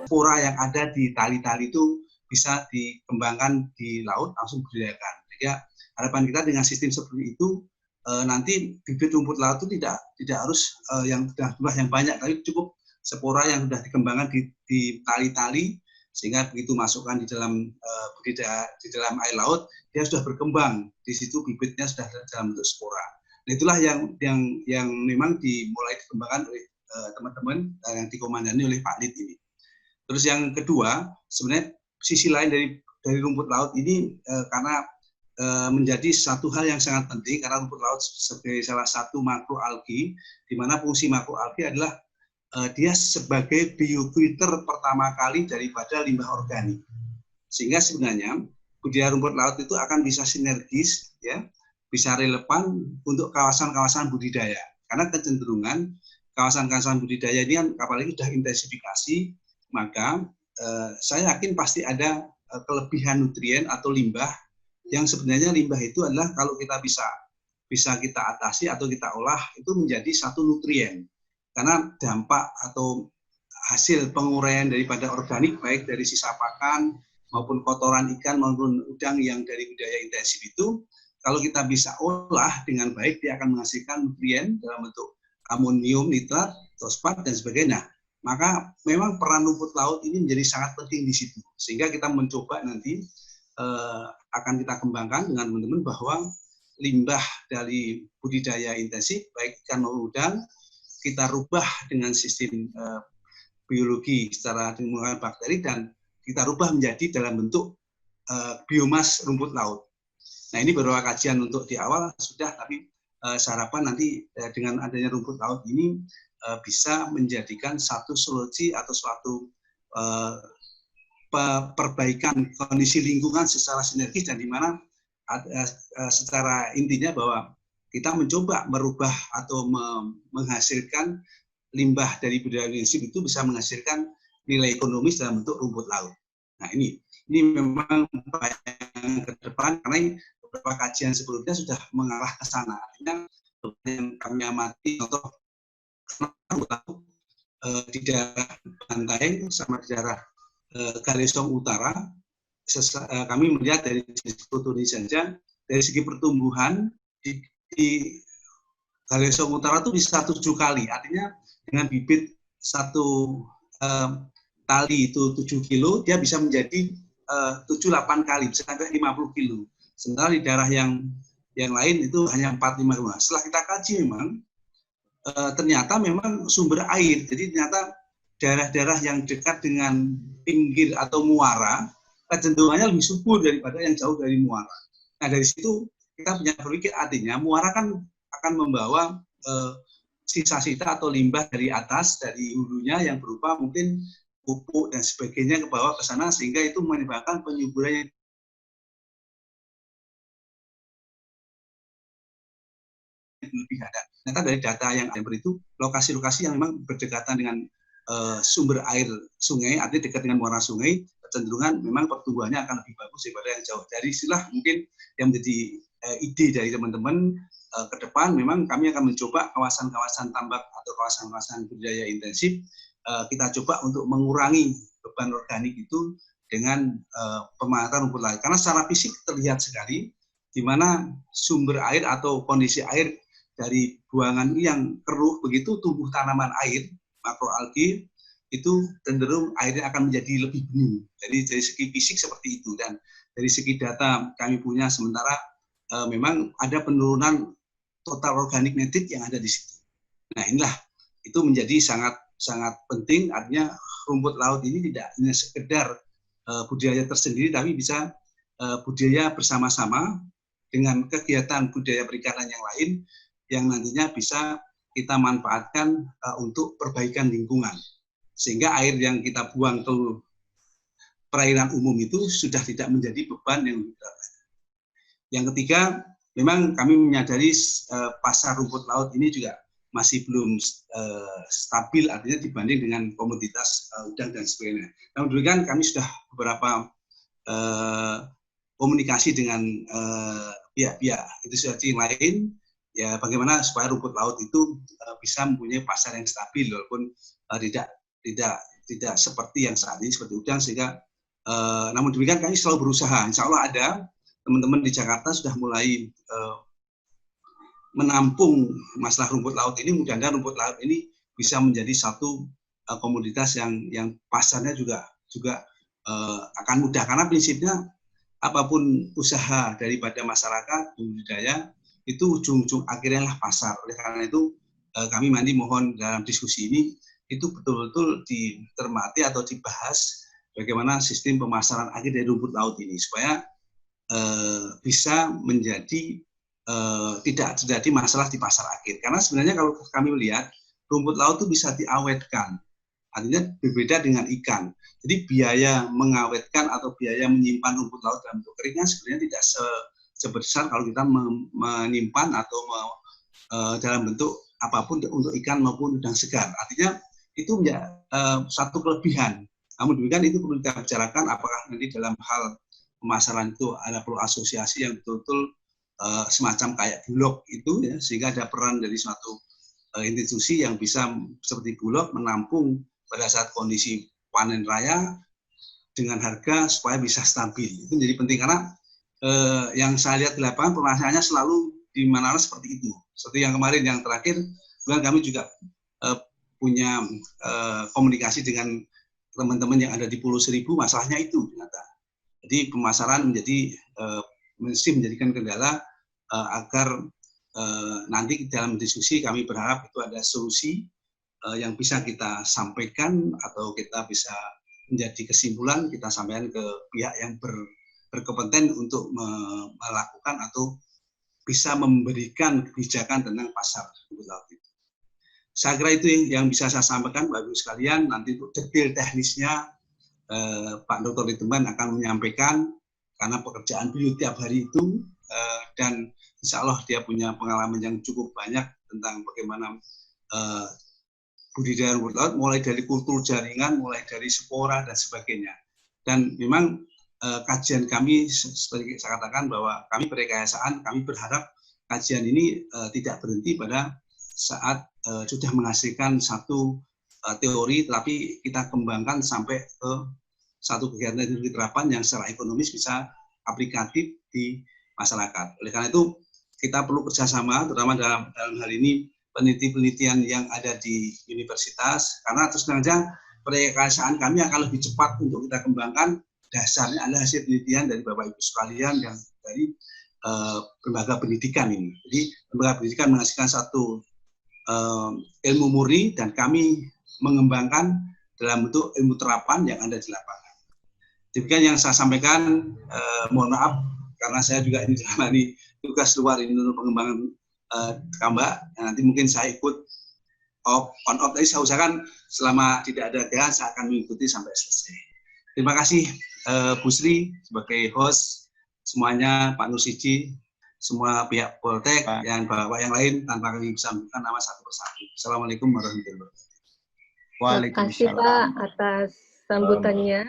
spora yang ada di tali-tali itu bisa dikembangkan di laut, langsung budidayakan. Jadi harapan kita dengan sistem seperti itu nanti bibit rumput laut itu tidak harus yang jumlah yang banyak, tapi cukup spora yang sudah dikembangkan di tali-tali, sehingga begitu masukkan di dalam budidaya di dalam air laut, dia sudah berkembang di situ, bibitnya sudah dalam bentuk spora. Nah, itulah yang memang dimulai dikembangkan oleh teman-teman yang dikomandani oleh Pak Lid ini. Terus yang kedua, sebenarnya sisi lain dari rumput laut ini karena menjadi satu hal yang sangat penting, karena rumput laut sebagai salah satu makroalgi, di mana fungsi makroalgi adalah dia sebagai biofilter pertama kali daripada limbah organik. Sehingga sebenarnya budidaya rumput laut itu akan bisa sinergis, ya, bisa relevan untuk kawasan-kawasan budidaya. Karena kecenderungan kawasan-kawasan budidaya ini kan apalagi sudah intensifikasi, maka saya yakin pasti ada kelebihan nutrien atau limbah, yang sebenarnya limbah itu adalah kalau kita bisa kita atasi atau kita olah itu menjadi satu nutrien. Karena dampak atau hasil penguraian daripada organik, baik dari sisa pakan maupun kotoran ikan maupun udang yang dari budidaya intensif itu, kalau kita bisa olah dengan baik, dia akan menghasilkan nutrien dalam bentuk amonium, nitrat, fosfat, dan sebagainya. Maka memang peran rumput laut ini menjadi sangat penting di situ. Sehingga kita mencoba nanti akan kita kembangkan dengan teman-teman bahwa limbah dari budidaya intensif, baik ikan maupun udang, kita rubah dengan sistem biologi secara menggunakan bakteri, dan kita rubah menjadi dalam bentuk biomas rumput laut. Nah, ini beberapa kajian untuk di awal sudah, tapi saya harapkan nanti dengan adanya rumput laut ini bisa menjadikan satu solusi atau suatu perbaikan kondisi lingkungan secara sinergis, dan di mana secara intinya bahwa kita mencoba merubah atau menghasilkan limbah dari budidaya intensif itu bisa menghasilkan nilai ekonomis dalam bentuk rumput laut. Nah, ini memang yang ke depan, karena beberapa kajian sebelumnya sudah mengarah ke sana. Artinya yang kami amati contoh di daerah pantai sama di daerah Galesong Utara, kami melihat dari jenis foto ini saja, dari segi pertumbuhan di Galesong Utara itu bisa 7 kali, artinya dengan bibit satu tali itu 7 kilo, dia bisa menjadi 7-8 kali, bisa sampai 50 kilo. Sementara di daerah yang lain itu hanya 4-5 kilo. Setelah kita kaji memang, ternyata memang sumber air, jadi ternyata daerah-daerah yang dekat dengan pinggir atau muara, kecenderungannya lebih subur daripada yang jauh dari muara. Nah, dari situ kita punya berpikir, artinya muara kan akan membawa sisa-sisa atau limbah dari atas, dari hulunya yang berupa mungkin pupuk dan sebagainya ke bawah ke sana, sehingga itu menyebabkan penyuburan yang lebih ada. Ternyata dari data yang ada itu, lokasi-lokasi yang memang berdekatan dengan sumber air sungai, artinya dekat dengan muara sungai, kecenderungan memang pertumbuhannya akan lebih bagus daripada yang jauh. Dari sinilah mungkin yang menjadi ide dari teman-teman ke depan, memang kami akan mencoba kawasan-kawasan tambak atau kawasan-kawasan budidaya intensif, kita coba untuk mengurangi beban organik itu dengan pemanfaatan rumput laut. Karena secara fisik terlihat sekali di mana sumber air atau kondisi air dari buangan yang keruh, begitu tumbuh tanaman air makroalgi itu cenderung airnya akan menjadi lebih bening. Jadi dari segi fisik seperti itu, dan dari segi data kami punya sementara memang ada penurunan total organik nitrit yang ada di situ. Nah, inilah itu menjadi sangat penting, artinya rumput laut ini tidak hanya sekedar budidaya tersendiri, tapi bisa budidaya bersama-sama dengan kegiatan budidaya perikanan yang lain yang nantinya bisa kita manfaatkan untuk perbaikan lingkungan, sehingga air yang kita buang ke perairan umum itu sudah tidak menjadi beban yang berat. Yang ketiga, memang kami menyadari pasar rumput laut ini juga masih belum stabil, artinya dibanding dengan komoditas udang dan sebagainya. Namun demikian kami sudah beberapa komunikasi dengan pihak-pihak institusi yang lain, ya bagaimana supaya rumput laut itu bisa mempunyai pasar yang stabil, walaupun tidak tidak seperti yang saat ini seperti udang, sehingga namun demikian kami selalu berusaha. Insya Allah ada teman-teman di Jakarta sudah mulai menampung masalah rumput laut ini. Mudah-mudahan rumput laut ini bisa menjadi satu komoditas yang pasarnya juga akan mudah, karena prinsipnya apapun usaha daripada masyarakat budidaya itu ujung-ujung akhirnya lah pasar. Oleh karena itu kami mohon dalam diskusi ini itu betul-betul ditermati atau dibahas bagaimana sistem pemasaran akhir dari rumput laut ini supaya bisa menjadi tidak terjadi masalah di pasar akhir. Karena sebenarnya kalau kami melihat rumput laut itu bisa diawetkan, artinya berbeda dengan ikan. Jadi biaya mengawetkan atau biaya menyimpan rumput laut dalam bentuk keringnya sebenarnya tidak sebesar kalau kita menyimpan atau dalam bentuk apapun untuk ikan maupun udang segar. Artinya itu menjadi satu kelebihan. Namun demikian itu perlu kita bicarakan apakah nanti dalam hal pemasaran itu ada perlu asosiasi yang betul-betul semacam kayak Bulog itu ya, sehingga ada peran dari suatu institusi yang bisa seperti Bulog menampung pada saat kondisi panen raya dengan harga supaya bisa stabil. Itu menjadi penting karena yang saya lihat di lapangan permasalahannya selalu di mana-mana seperti itu. Seperti yang kemarin yang terakhir, kami juga punya komunikasi dengan teman-teman yang ada di Pulau Seribu, masalahnya itu ternyata. Jadi pemasaran mesti menjadikan kendala agar nanti dalam diskusi kami berharap itu ada solusi yang bisa kita sampaikan atau kita bisa menjadi kesimpulan kita sampaikan ke pihak yang berkompeten untuk melakukan atau bisa memberikan kebijakan tentang pasar rumput laut itu. Saya kira itu yang bisa saya sampaikan Bapak Ibu sekalian. Nanti untuk detail teknisnya Pak Dr. Liteman akan menyampaikan karena pekerjaan beliau tiap hari itu dan insya Allah dia punya pengalaman yang cukup banyak tentang bagaimana budidaya rumput laut, mulai dari kultur jaringan, mulai dari spora dan sebagainya. Dan memang kajian kami seperti saya katakan bahwa kami perkayasaan, kami berharap kajian ini tidak berhenti pada saat sudah menghasilkan satu teori, tapi kita kembangkan sampai ke satu kegiatan terapan yang secara ekonomis bisa aplikatif di masyarakat. Oleh karena itu kita perlu kerjasama, terutama dalam hal ini peneliti-penelitian yang ada di universitas, karena terus terang perkayasaan kami akan lebih cepat untuk kita kembangkan. Dasarnya adalah hasil penelitian dari Bapak Ibu sekalian yang dari lembaga pendidikan ini. Jadi lembaga pendidikan menghasilkan satu ilmu murni dan kami mengembangkan dalam bentuk ilmu terapan yang ada di lapangan. Demikian yang saya sampaikan. Mohon maaf karena saya juga ini jalani tugas luar ini untuk pengembangan Kambak. Nanti mungkin saya ikut on off tadi saya usahakan selama tidak ada kegiatan saya akan mengikuti sampai selesai. Terima kasih Bu Sri sebagai host, semuanya Pak Nusiji, semua pihak Poltek dan Bapak yang lain tanpa kami bisa memberikan nama satu persatu. Assalamualaikum warahmatullahi wabarakatuh. Terima kasih Pak atas sambutannya.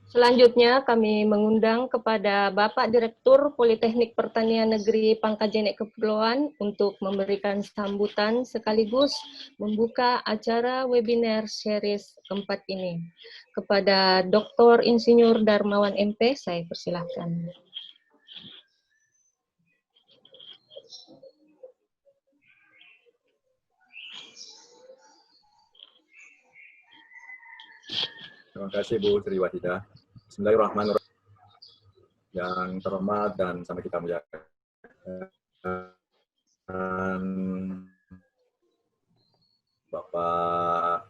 Selanjutnya kami mengundang kepada Bapak Direktur Politeknik Pertanian Negeri Pangkajenek Kepulauan untuk memberikan sambutan sekaligus membuka acara webinar series keempat ini. Kepada Dr. Insinyur Darmawan MP, saya persilahkan. Terima kasih Bu Sri Wahidah. Bismillahirrahmanirrahim. Yang terhormat dan sama kita muliakan Bapak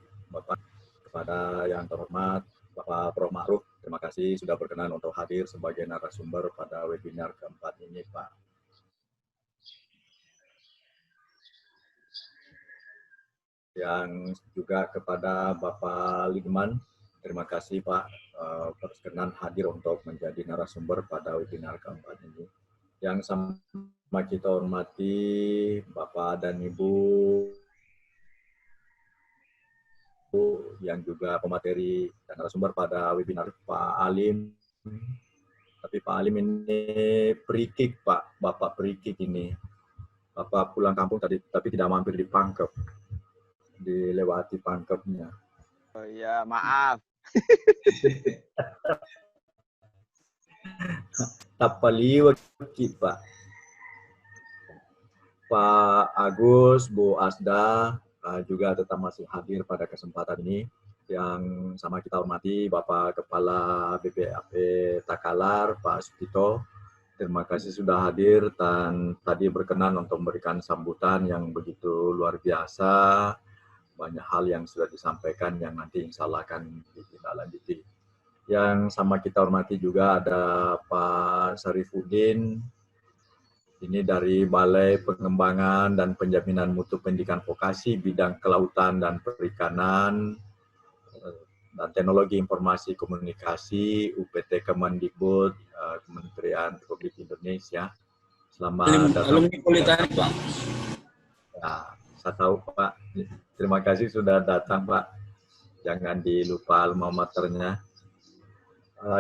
kepada yang terhormat Bapak Prof. Ma'ruf, terima kasih sudah berkenan untuk hadir sebagai narasumber pada webinar keempat ini, Pak. Yang juga kepada Bapak Lidman, terima kasih Pak berkenan hadir untuk menjadi narasumber pada webinar keempat ini. Yang sama kita hormati Bapak dan Ibu yang juga pemateri dan narasumber pada webinar, Pak Alim. Tapi Pak Alim ini perikik Pak, Bapak perikik ini. Bapak pulang kampung tadi tapi tidak mampir di Pangkep, dilewati Pangkepnya. Oh ya, maaf. Tapaliwag Pak. Pak Agus, Bu Asda juga tetap masih hadir pada kesempatan ini. Yang sama kita hormati Bapak Kepala BPAP Takalar, Pak Sutito. Terima kasih sudah hadir dan tadi berkenan untuk memberikan sambutan yang begitu luar biasa. Banyak hal yang sudah disampaikan yang nanti insya Allah akan ditindaklanjuti. Yang sama kita hormati juga ada Pak Syarifuddin. Ini dari Balai Pengembangan dan Penjaminan Mutu Pendidikan Vokasi bidang kelautan dan perikanan dan Teknologi Informasi Komunikasi UPT Kemendikbud Kementerian Republik Indonesia. Selamat datang. Alumni Politeknik, Pak. Nah, saya tahu Pak. Terima kasih sudah datang Pak. Jangan dilupa alma maternya.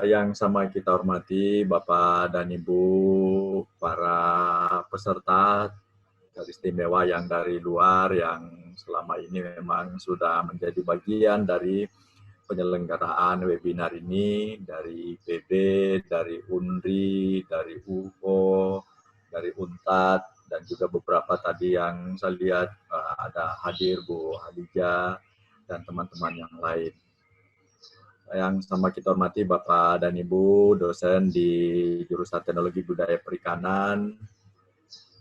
Yang sama kita hormati Bapak dan Ibu, para peserta istimewa yang dari luar yang selama ini memang sudah menjadi bagian dari penyelenggaraan webinar ini, dari IPB, dari UNRI, dari UFO, dari UNTAD, dan juga beberapa tadi yang saya lihat ada hadir Bu Hadijah dan teman-teman yang lain. Yang sama kita hormati Bapak dan Ibu dosen di jurusan Teknologi Budaya Perikanan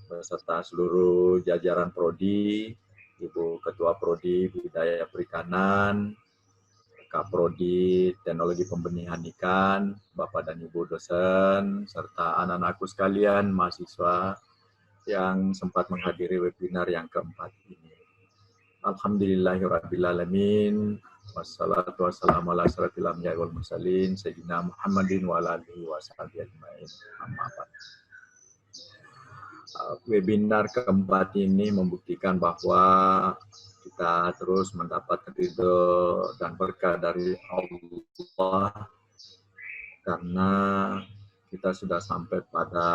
beserta seluruh jajaran prodi, Ibu Ketua Prodi Budaya Perikanan, Kak Prodi Teknologi Pembenihan Ikan, Bapak dan Ibu dosen, serta anak-anakku sekalian mahasiswa yang sempat menghadiri webinar yang keempat ini. Alhamdulillahirrabbilalamin. Wassalatu wassalamu ala asyrafil anbiya'i wal mursalin sayyidina Muhammadin wa ala alihi wa sahbihi ajmain. Amma ba'd. Webinar keempat ini membuktikan bahwa kita terus mendapat ridho dan berkah dari Allah karena kita sudah sampai pada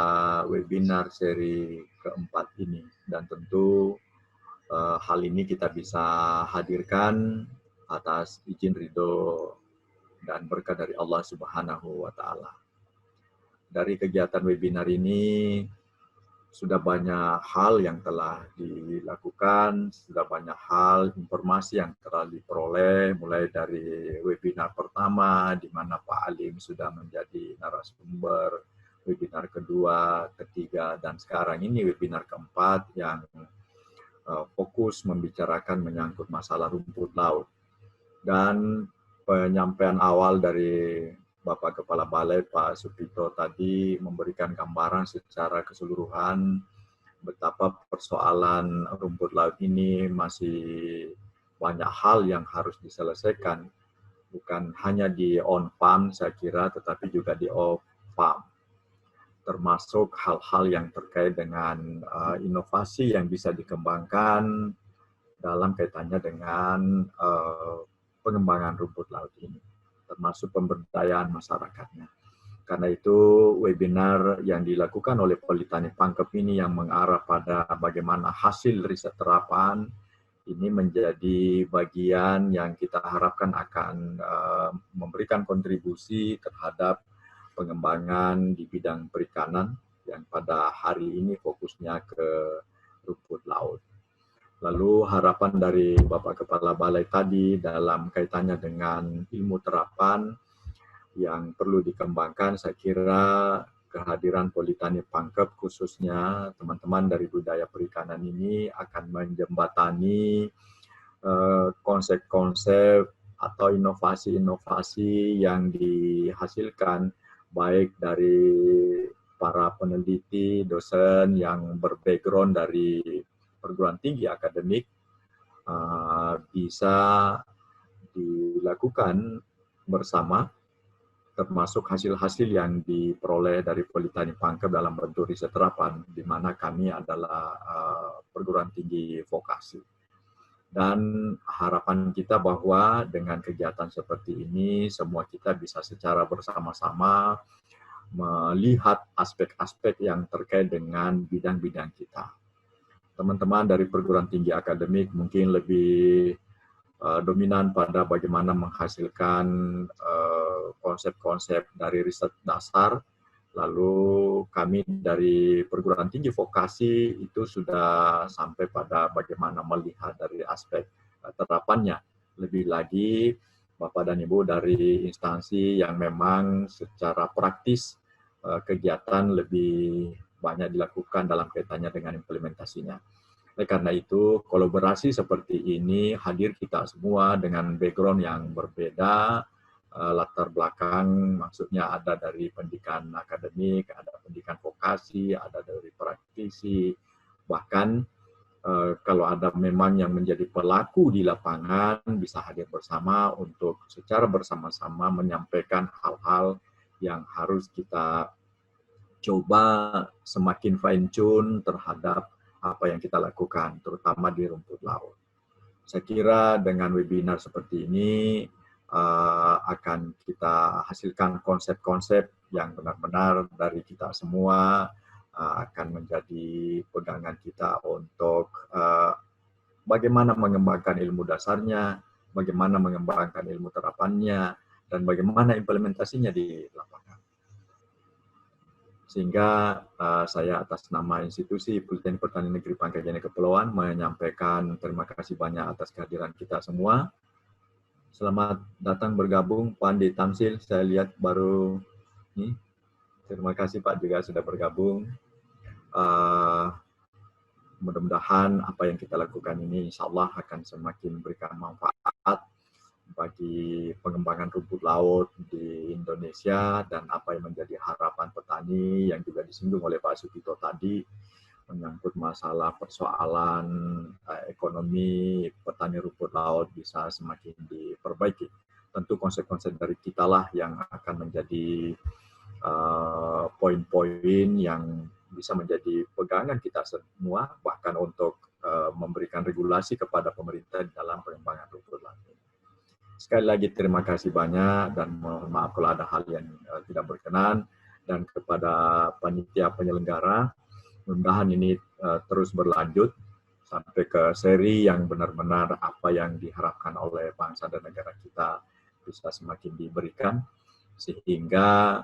webinar seri keempat ini dan tentu hal ini kita bisa hadirkan atas izin ridho dan berkah dari Allah Subhanahu wa Ta'ala. Dari kegiatan webinar ini sudah banyak hal yang telah dilakukan, sudah banyak hal informasi yang telah diperoleh, mulai dari webinar pertama di mana Pak Alim sudah menjadi narasumber, webinar kedua, ketiga, dan sekarang ini webinar keempat yang fokus membicarakan menyangkut masalah rumput laut. Dan penyampaian awal dari Bapak Kepala Balai Pak Sutito tadi memberikan gambaran secara keseluruhan betapa persoalan rumput laut ini masih banyak hal yang harus diselesaikan. Bukan hanya di on-farm saya kira, tetapi juga di off-farm. Termasuk hal-hal yang terkait dengan inovasi yang bisa dikembangkan dalam kaitannya dengan pengembangan rumput laut ini, termasuk pemberdayaan masyarakatnya. Karena itu webinar yang dilakukan oleh Politeknik Pangkep ini yang mengarah pada bagaimana hasil riset terapan ini menjadi bagian yang kita harapkan akan memberikan kontribusi terhadap pengembangan di bidang perikanan yang pada hari ini fokusnya ke rumput laut. Lalu harapan dari Bapak Kepala Balai tadi dalam kaitannya dengan ilmu terapan yang perlu dikembangkan, saya kira kehadiran Politeknik Pangkep khususnya teman-teman dari budaya perikanan ini akan menjembatani konsep-konsep atau inovasi-inovasi yang dihasilkan baik dari para peneliti, dosen yang berbackground dari perguruan tinggi akademik bisa dilakukan bersama, termasuk hasil-hasil yang diperoleh dari Politeknik Pangkep dalam bentuk riset terapan, di mana kami adalah perguruan tinggi vokasi. Dan harapan kita bahwa dengan kegiatan seperti ini, semua kita bisa secara bersama-sama melihat aspek-aspek yang terkait dengan bidang-bidang kita. Teman-teman dari perguruan tinggi akademik mungkin lebih dominan pada bagaimana menghasilkan konsep-konsep dari riset dasar. Lalu kami dari perguruan tinggi vokasi itu sudah sampai pada bagaimana melihat dari aspek terapannya. Lebih lagi Bapak dan Ibu dari instansi yang memang secara praktis kegiatan lebih banyak dilakukan dalam kaitannya dengan implementasinya. Oleh karena itu, kolaborasi seperti ini hadir kita semua dengan background yang berbeda, latar belakang, maksudnya ada dari pendidikan akademik, ada pendidikan vokasi, ada dari praktisi, bahkan kalau ada memang yang menjadi pelaku di lapangan bisa hadir bersama untuk secara bersama-sama menyampaikan hal-hal yang harus kita coba semakin fine tune terhadap apa yang kita lakukan, terutama di rumput laut. Saya kira dengan webinar seperti ini akan kita hasilkan konsep-konsep yang benar-benar dari kita semua akan menjadi pegangan kita untuk bagaimana mengembangkan ilmu dasarnya, bagaimana mengembangkan ilmu terapannya, dan bagaimana implementasinya di lapangan. Sehingga saya atas nama institusi Politeknik Pertanian Negeri Pangkajene Kepulauan menyampaikan terima kasih banyak atas kehadiran kita semua. Selamat datang bergabung Pak Andi Tamsil, saya lihat baru ini. Terima kasih Pak juga sudah bergabung. Mudah-mudahan apa yang kita lakukan ini insya Allah akan semakin memberikan manfaat bagi pengembangan rumput laut di Indonesia dan apa yang menjadi harapan petani yang juga disinggung oleh Pak Sugito tadi menyangkut masalah persoalan ekonomi petani rumput laut bisa semakin diperbaiki. Tentu konsep-konsep dari kita lah yang akan menjadi poin-poin yang bisa menjadi pegangan kita semua, bahkan untuk memberikan regulasi kepada pemerintah dalam pengembangan rumput laut. Sekali lagi terima kasih banyak dan mohon maaf kalau ada hal yang tidak berkenan, dan kepada panitia penyelenggara, mudah-mudahan ini terus berlanjut sampai ke seri yang benar-benar apa yang diharapkan oleh bangsa dan negara kita bisa semakin diberikan, sehingga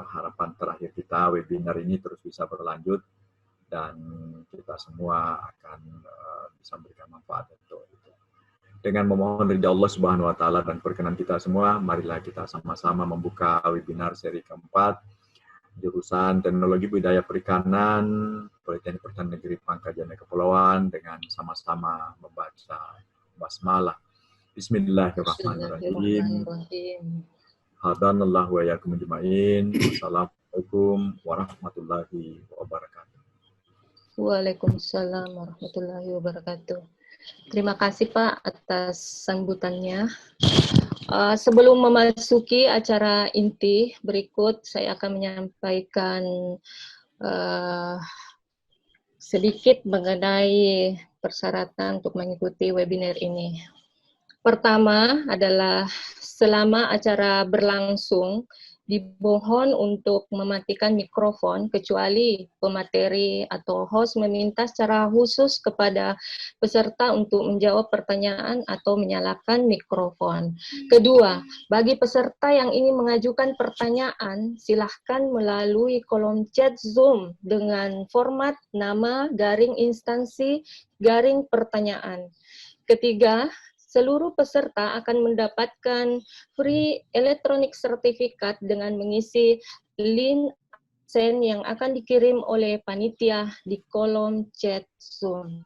harapan terakhir kita webinar ini terus bisa berlanjut dan kita semua akan bisa memberikan manfaat untuk itu. Dengan memohon ridha Allah Subhanahu wa taala dan perkenan kita semua, marilah kita sama-sama membuka webinar seri keempat jurusan Teknologi Budidaya Perikanan Politeknik Pertanian Negeri Pangkajene Kepulauan dengan sama-sama membaca basmalah. Bismillahirrahmanirrahim. Hadanallahu wa iyyakum ajma'in. Wassalamualaikum warahmatullahi wabarakatuh. Waalaikumsalam warahmatullahi wabarakatuh. Terima kasih Pak atas sambutannya. Sebelum memasuki acara inti berikut, saya akan menyampaikan sedikit mengenai persyaratan untuk mengikuti webinar ini. Pertama adalah selama acara berlangsung, dimohon untuk mematikan mikrofon kecuali pemateri atau host meminta secara khusus kepada peserta untuk menjawab pertanyaan atau menyalakan mikrofon. Kedua, bagi peserta yang ingin mengajukan pertanyaan, silahkan melalui kolom chat Zoom dengan format nama _instansi _pertanyaan. Ketiga, seluruh peserta akan mendapatkan free electronic certificate dengan mengisi link absen yang akan dikirim oleh panitia di kolom chat Zoom.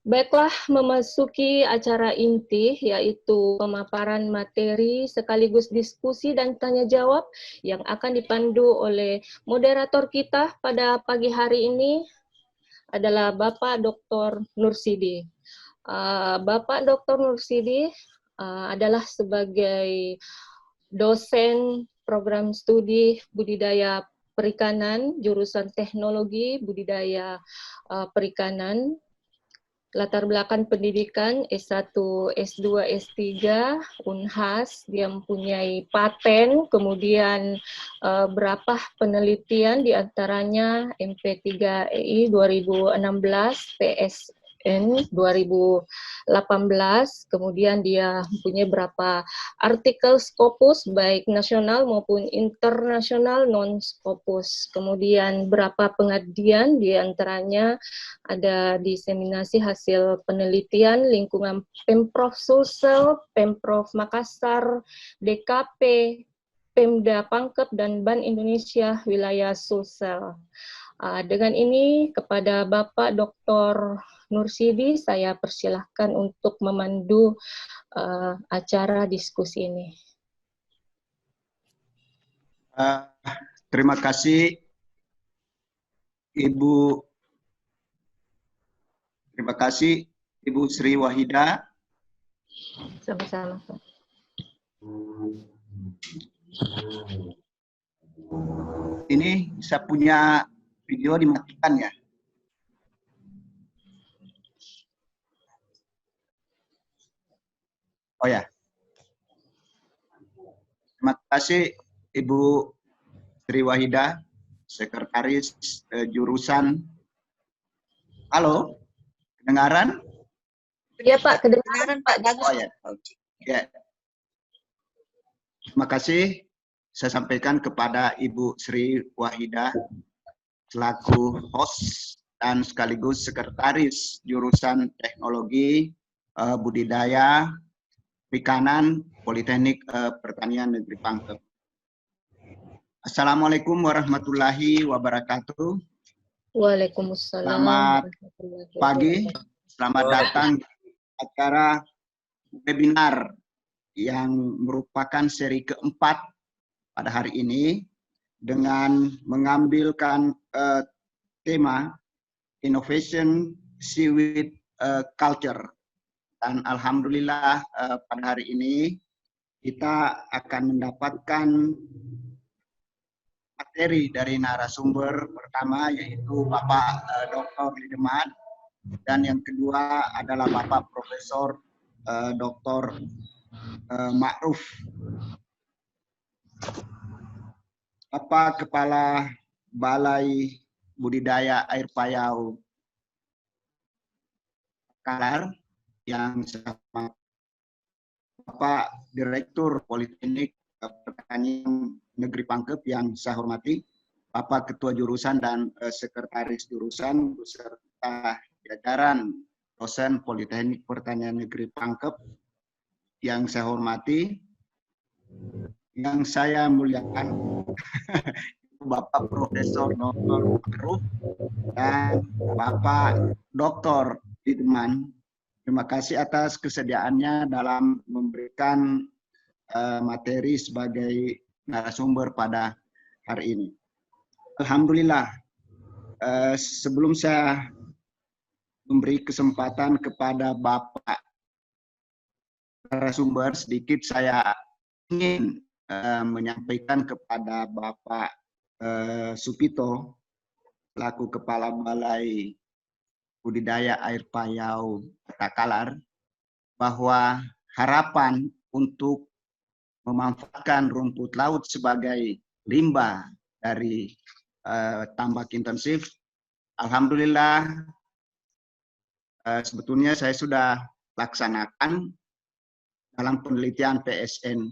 Baiklah, memasuki acara inti, yaitu pemaparan materi sekaligus diskusi dan tanya jawab yang akan dipandu oleh moderator kita pada pagi hari ini adalah Bapak Dr. Nursidi. Bapak Dr. Nursidi adalah sebagai dosen program studi budidaya perikanan, jurusan teknologi budidaya perikanan, latar belakang pendidikan S1, S2, S3, Unhas, dia mempunyai paten, kemudian berapa penelitian diantaranya MP3EI 2016, PS PSN 2018. Kemudian dia punya beberapa artikel Scopus baik nasional maupun internasional non Scopus. Kemudian berapa pengabdian, di antaranya ada diseminasi hasil penelitian lingkungan Pemprov Sulsel, Pemprov Makassar, DKP, Pemda Pangkep, dan Bank Indonesia Wilayah Sulsel. Dengan ini kepada Bapak Dr. Nursidi saya persilahkan untuk memandu acara diskusi ini. Terima kasih Ibu. Terima kasih Ibu Sri Wahida. Sama-sama. Ini saya punya video dimatikan ya. Oh ya. Terima kasih Ibu Sri Wahida, Sekretaris Jurusan. Halo, kedengaran? Ya Pak, kedengaran Pak. Oh ya. Ya. Terima kasih. Saya sampaikan kepada Ibu Sri Wahida selaku host dan sekaligus sekretaris jurusan Teknologi Budidaya Perikanan Politeknik Pertanian Negeri Pangkep. Assalamualaikum warahmatullahi wabarakatuh. Waalaikumsalam. Selamat pagi, selamat datang di acara webinar yang merupakan seri keempat pada hari ini dengan mengambilkan tema Innovation Seaweed Culture. Dan alhamdulillah pada hari ini kita akan mendapatkan materi dari narasumber pertama yaitu Bapak Dr. Lideman, dan yang kedua adalah Bapak Profesor Dr. Ma'ruf, Bapak Kepala Balai Budidaya Air Payau Kalar, yang sama Bapak Direktur Politeknik Pertanian Negeri Pangkep yang saya hormati, Bapak Ketua Jurusan dan Sekretaris Jurusan beserta jajaran dosen Politeknik Pertanian Negeri Pangkep yang saya hormati, yang saya muliakan Bapak Profesor Dr. Ma'ruf dan Bapak Dr. Lideman. Terima kasih atas kesediaannya dalam memberikan materi sebagai narasumber pada hari ini. Alhamdulillah, sebelum saya memberi kesempatan kepada Bapak narasumber, sedikit saya ingin menyampaikan kepada Bapak Supito, selaku Kepala Balai Budidaya Air Payau Takalar, bahwa harapan untuk memanfaatkan rumput laut sebagai limbah dari tambak intensif, alhamdulillah sebetulnya saya sudah laksanakan dalam penelitian PSN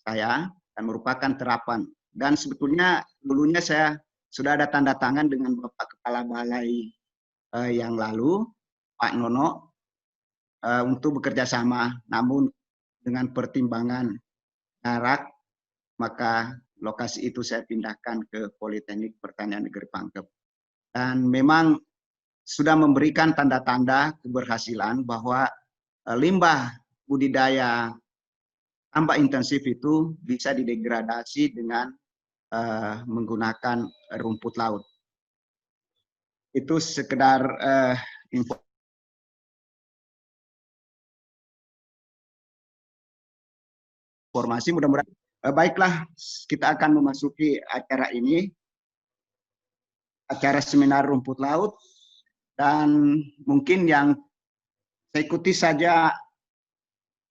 saya dan merupakan terapan. Dan sebetulnya dulunya saya sudah ada tanda tangan dengan Bapak Kepala Balai yang lalu, Pak Nono, untuk bekerja sama. Namun dengan pertimbangan jarak, maka lokasi itu saya pindahkan ke Politeknik Pertanian Negeri Pangkep. Dan memang sudah memberikan tanda-tanda keberhasilan bahwa limbah budidaya tambak intensif itu bisa didegradasi dengan menggunakan rumput laut. Itu sekedar informasi. Mudah-mudahan baiklah, kita akan memasuki acara ini, acara seminar rumput laut, dan mungkin yang saya ikuti saja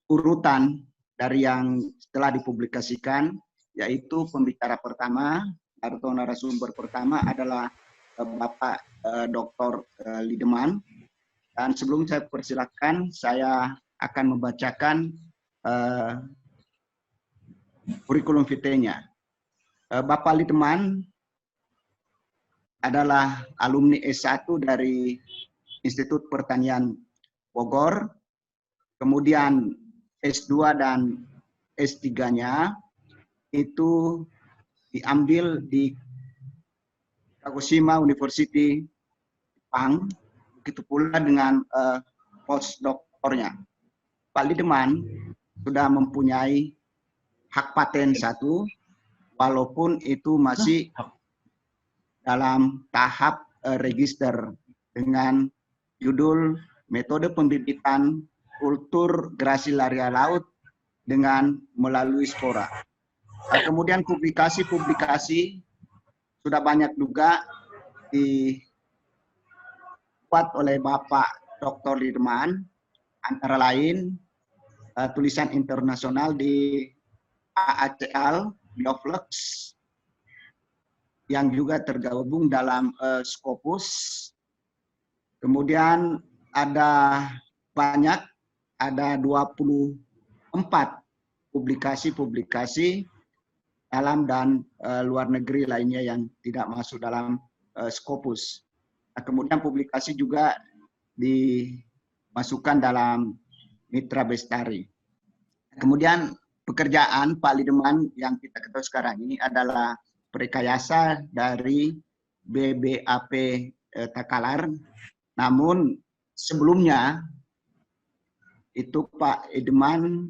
urutan dari yang telah dipublikasikan, yaitu pembicara pertama atau narasumber pertama adalah Bapak Dr. Lideman, Dan sebelum saya persilakan, saya akan membacakan kurikulum vitae-nya. Bapak Lidman adalah alumni S1 dari Institut Pertanian Bogor, kemudian S2 dan S3-nya itu diambil di Kagoshima University, Jepang, begitu pula dengan postdoktornya. Pak Lidman sudah mempunyai hak paten 1, walaupun itu masih dalam tahap register dengan judul Metode Pembibitan Kultur Grasilaria Laut dengan melalui spora. Kemudian publikasi-publikasi sudah banyak juga dibuat oleh Bapak Dr. Lidman, antara lain tulisan internasional di AACL, Bioflux, yang juga tergabung dalam Scopus. Kemudian ada 24 publikasi-publikasi dalam dan luar negeri lainnya yang tidak masuk dalam Scopus. Nah, kemudian publikasi juga dimasukkan dalam Mitra Bestari. Kemudian pekerjaan Pak Lidman yang kita ketahui sekarang ini adalah Prekayasa dari BBAP Takalar. Namun sebelumnya itu Pak Lidman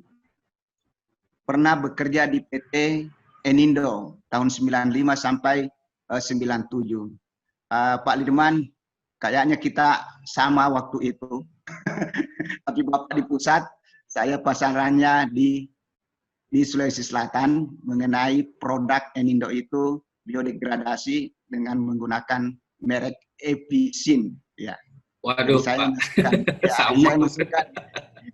pernah bekerja di PT Enindo tahun 95 sampai 97. Pak Lidman, kayaknya kita sama waktu itu. Tapi Bapak di pusat, saya pasarannya di Sulawesi Selatan mengenai produk Enindo itu biodegradasi dengan menggunakan merek Episin. Ya. Waduh, saya Pak.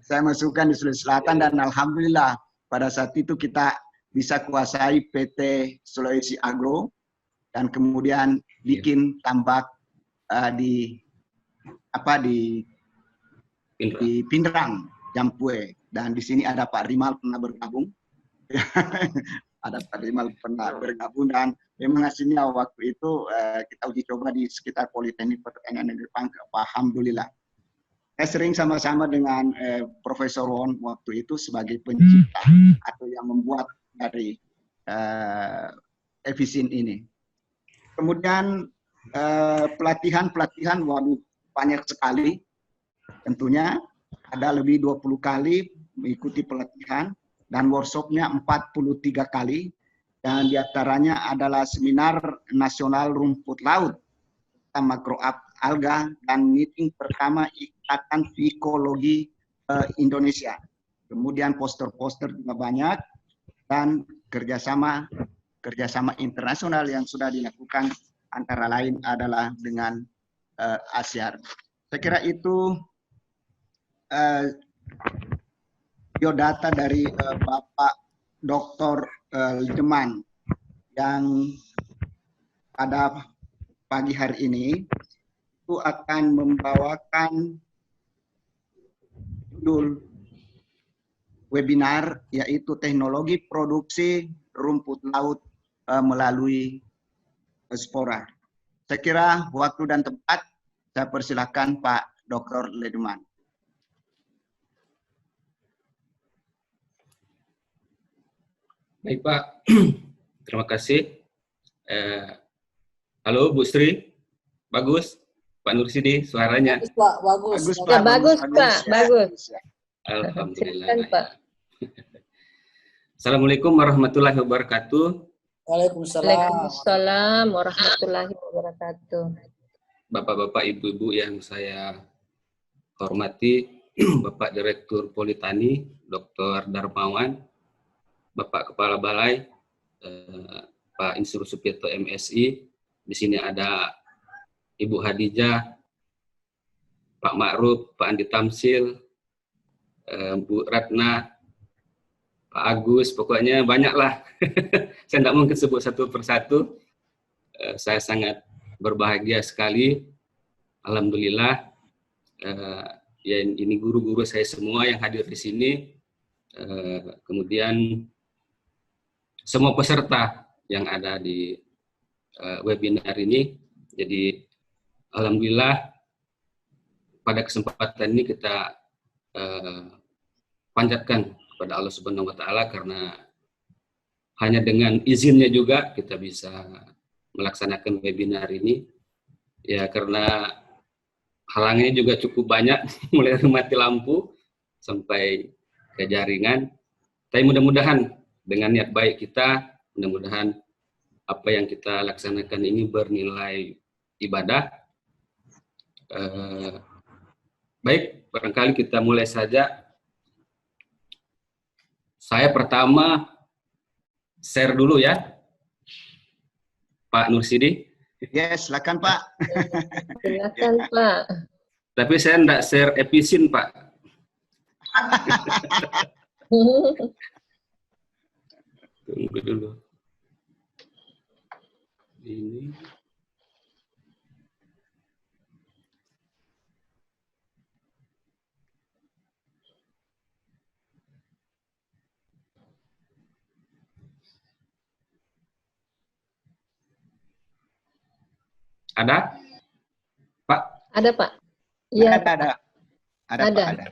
Saya masukkan di Sulawesi Selatan dan alhamdulillah pada saat itu kita bisa kuasai PT Sulawesi Agro dan kemudian bikin tambak di Pindrang, Jampue, dan di sini ada Pak Rimal pernah bergabung. Ada Pak Rimal pernah bergabung dan memang hasilnya waktu itu kita uji coba di sekitar Politeknik Pertanian Negeri Pangkep. Alhamdulillah. Saya sering sama-sama dengan Profesor Won waktu itu sebagai pencipta atau yang membuat dari Episin ini. Kemudian pelatihan waduh banyak sekali. Tentunya ada lebih 20 kali mengikuti pelatihan dan workshopnya 43 kali. Dan diantaranya adalah seminar nasional rumput laut, makro alga, dan meeting pertama Ikatan Fikologi Indonesia. Kemudian poster-poster juga banyak dan kerjasama internasional yang sudah dilakukan antara lain adalah dengan ASEAN. Saya kira itu biodata dari Bapak Dr. Lidman yang pada pagi hari ini itu akan membawakan judul webinar yaitu teknologi produksi rumput laut melalui spora. Saya kira waktu dan tempat saya persilakan Pak Dr. Lidman. Baik Pak, terima kasih. Halo Bu Sri, bagus. Pak Nursidi suaranya. Bagus Pak, bagus. Bagus Pak, bagus. Alhamdulillah. Silakan, Pak. Assalamualaikum warahmatullahi wabarakatuh. Waalaikumsalam warahmatullahi wabarakatuh. Bapak-bapak, ibu-ibu yang saya hormati, Bapak Direktur Politani, Dr. Darmawan, Bapak Kepala Balai, Pak Insinyur Supieto MSI, di sini ada Ibu Hadijah, Pak Ma'ruf, Pak Andi Tamsil, Bu Ratna, Pak Agus, pokoknya banyaklah. Saya tidak mungkin sebut satu persatu. Saya sangat berbahagia sekali. Alhamdulillah Ya ini guru-guru saya semua yang hadir di sini, kemudian semua peserta yang ada di webinar ini. Jadi alhamdulillah pada kesempatan ini kita panjatkan kepada Allah Subhanahu wa taala, karena hanya dengan izinnya juga kita bisa melaksanakan webinar ini. Ya, karena halangannya juga cukup banyak, mulai dari mati lampu sampai ke jaringan. Tapi mudah-mudahan dengan niat baik kita, mudah-mudahan apa yang kita laksanakan ini bernilai ibadah. Baik, barangkali kita mulai saja. Saya pertama share dulu ya, Pak Nursidi. Yes, silakan Pak. Silakan Pak. Tapi saya enggak share episin, Pak. Tunggu dulu. Ini. Ada? Pak? Ada Pak. Iya. Ada. Pak, ada.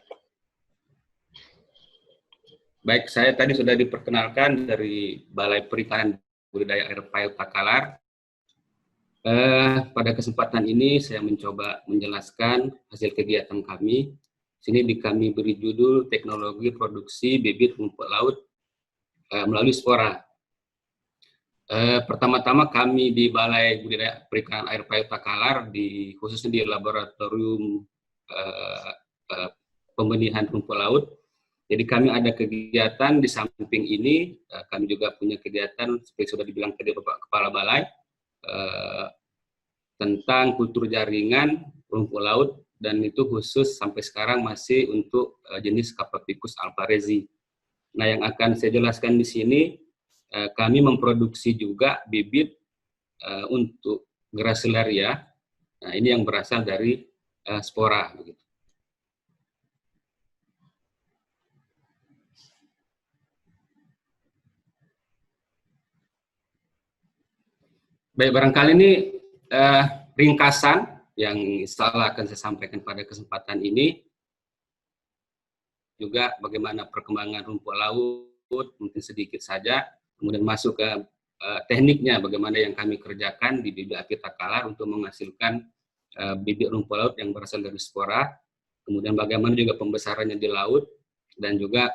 Baik, saya tadi sudah diperkenalkan dari Balai Perikanan Budidaya Air Pail Takalar. Pada kesempatan ini saya mencoba menjelaskan hasil kegiatan kami. Sini kami beri judul Teknologi Produksi Bibit Rumput Laut melalui Spora. Pertama-tama kami di Balai Budidaya Perikanan Air Pail Takalar, khususnya di Laboratorium Pembenihan Rumput Laut. Jadi kami ada kegiatan di samping ini, kami juga punya kegiatan seperti sudah dibilang tadi Bapak Kepala Balai, tentang kultur jaringan rumput laut, dan itu khusus sampai sekarang masih untuk jenis Capapicus alvarezi. Nah, yang akan saya jelaskan di sini, kami memproduksi juga bibit untuk Gracilaria. Nah, ini yang berasal dari spora. Begitu. Baik, barangkali ini ringkasan yang insya Allah akan saya sampaikan pada kesempatan ini. Juga bagaimana perkembangan rumput laut, mungkin sedikit saja. Kemudian masuk ke tekniknya, bagaimana yang kami kerjakan di Bibit Api Takalar untuk menghasilkan bibit rumput laut yang berasal dari spora. Kemudian bagaimana juga pembesarannya di laut, dan juga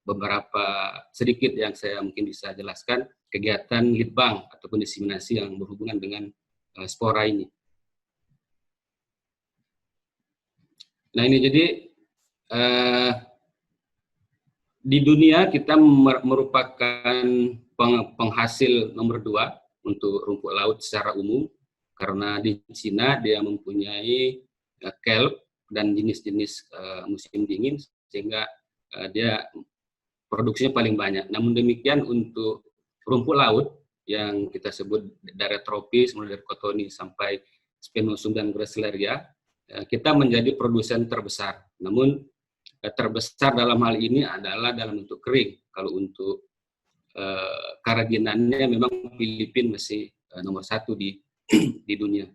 beberapa sedikit yang saya mungkin bisa jelaskan kegiatan litbang ataupun diseminasi yang berhubungan dengan spora ini. Nah, ini jadi di dunia kita merupakan penghasil nomor 2 untuk rumput laut secara umum, karena di Cina dia mempunyai kelp dan jenis-jenis musim dingin, sehingga dia produksinya paling banyak. Namun demikian untuk rumput laut yang kita sebut dari tropis, mulai dari Cotoni sampai Spinosum dan Gracilaria, kita menjadi produsen terbesar. Namun terbesar dalam hal ini adalah dalam bentuk kering. Kalau untuk keraginannya memang Filipina masih nomor 1 di dunia.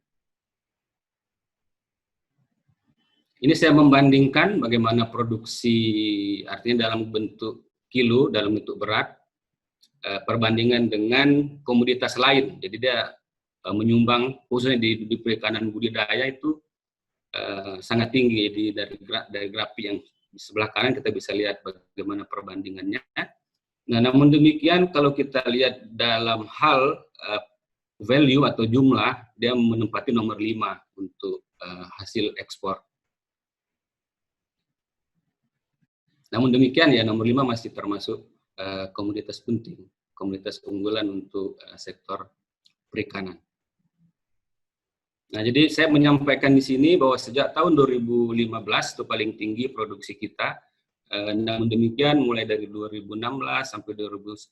Ini saya membandingkan bagaimana produksi, artinya dalam bentuk kilo, dalam bentuk berat, perbandingan dengan komoditas lain. Jadi dia menyumbang, khususnya di perikanan budidaya itu sangat tinggi. Jadi dari grafik yang di sebelah kanan kita bisa lihat bagaimana perbandingannya. Nah, namun demikian kalau kita lihat dalam hal value atau jumlah, dia menempati nomor 5 untuk hasil ekspor. Namun demikian ya, nomor 5 masih termasuk komoditas penting, komoditas unggulan untuk sektor perikanan. Nah, jadi saya menyampaikan di sini bahwa sejak tahun 2015 itu paling tinggi produksi kita. Namun demikian mulai dari 2016 sampai 2018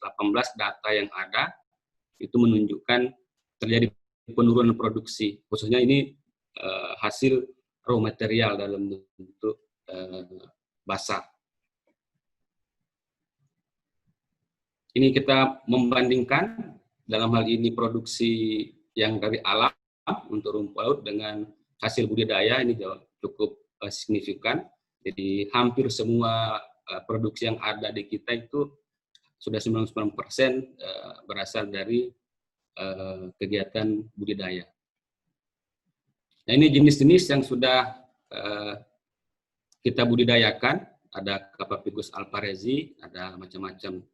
data yang ada itu menunjukkan terjadi penurunan produksi. Khususnya ini hasil raw material dalam bentuk basah. Ini kita membandingkan dalam hal ini produksi yang dari alam untuk rumput laut dengan hasil budidaya ini cukup signifikan. Jadi hampir semua produksi yang ada di kita itu sudah 99% berasal dari kegiatan budidaya. Nah, ini jenis-jenis yang sudah kita budidayakan. Ada Capapicus alvarezi, ada macam-macam,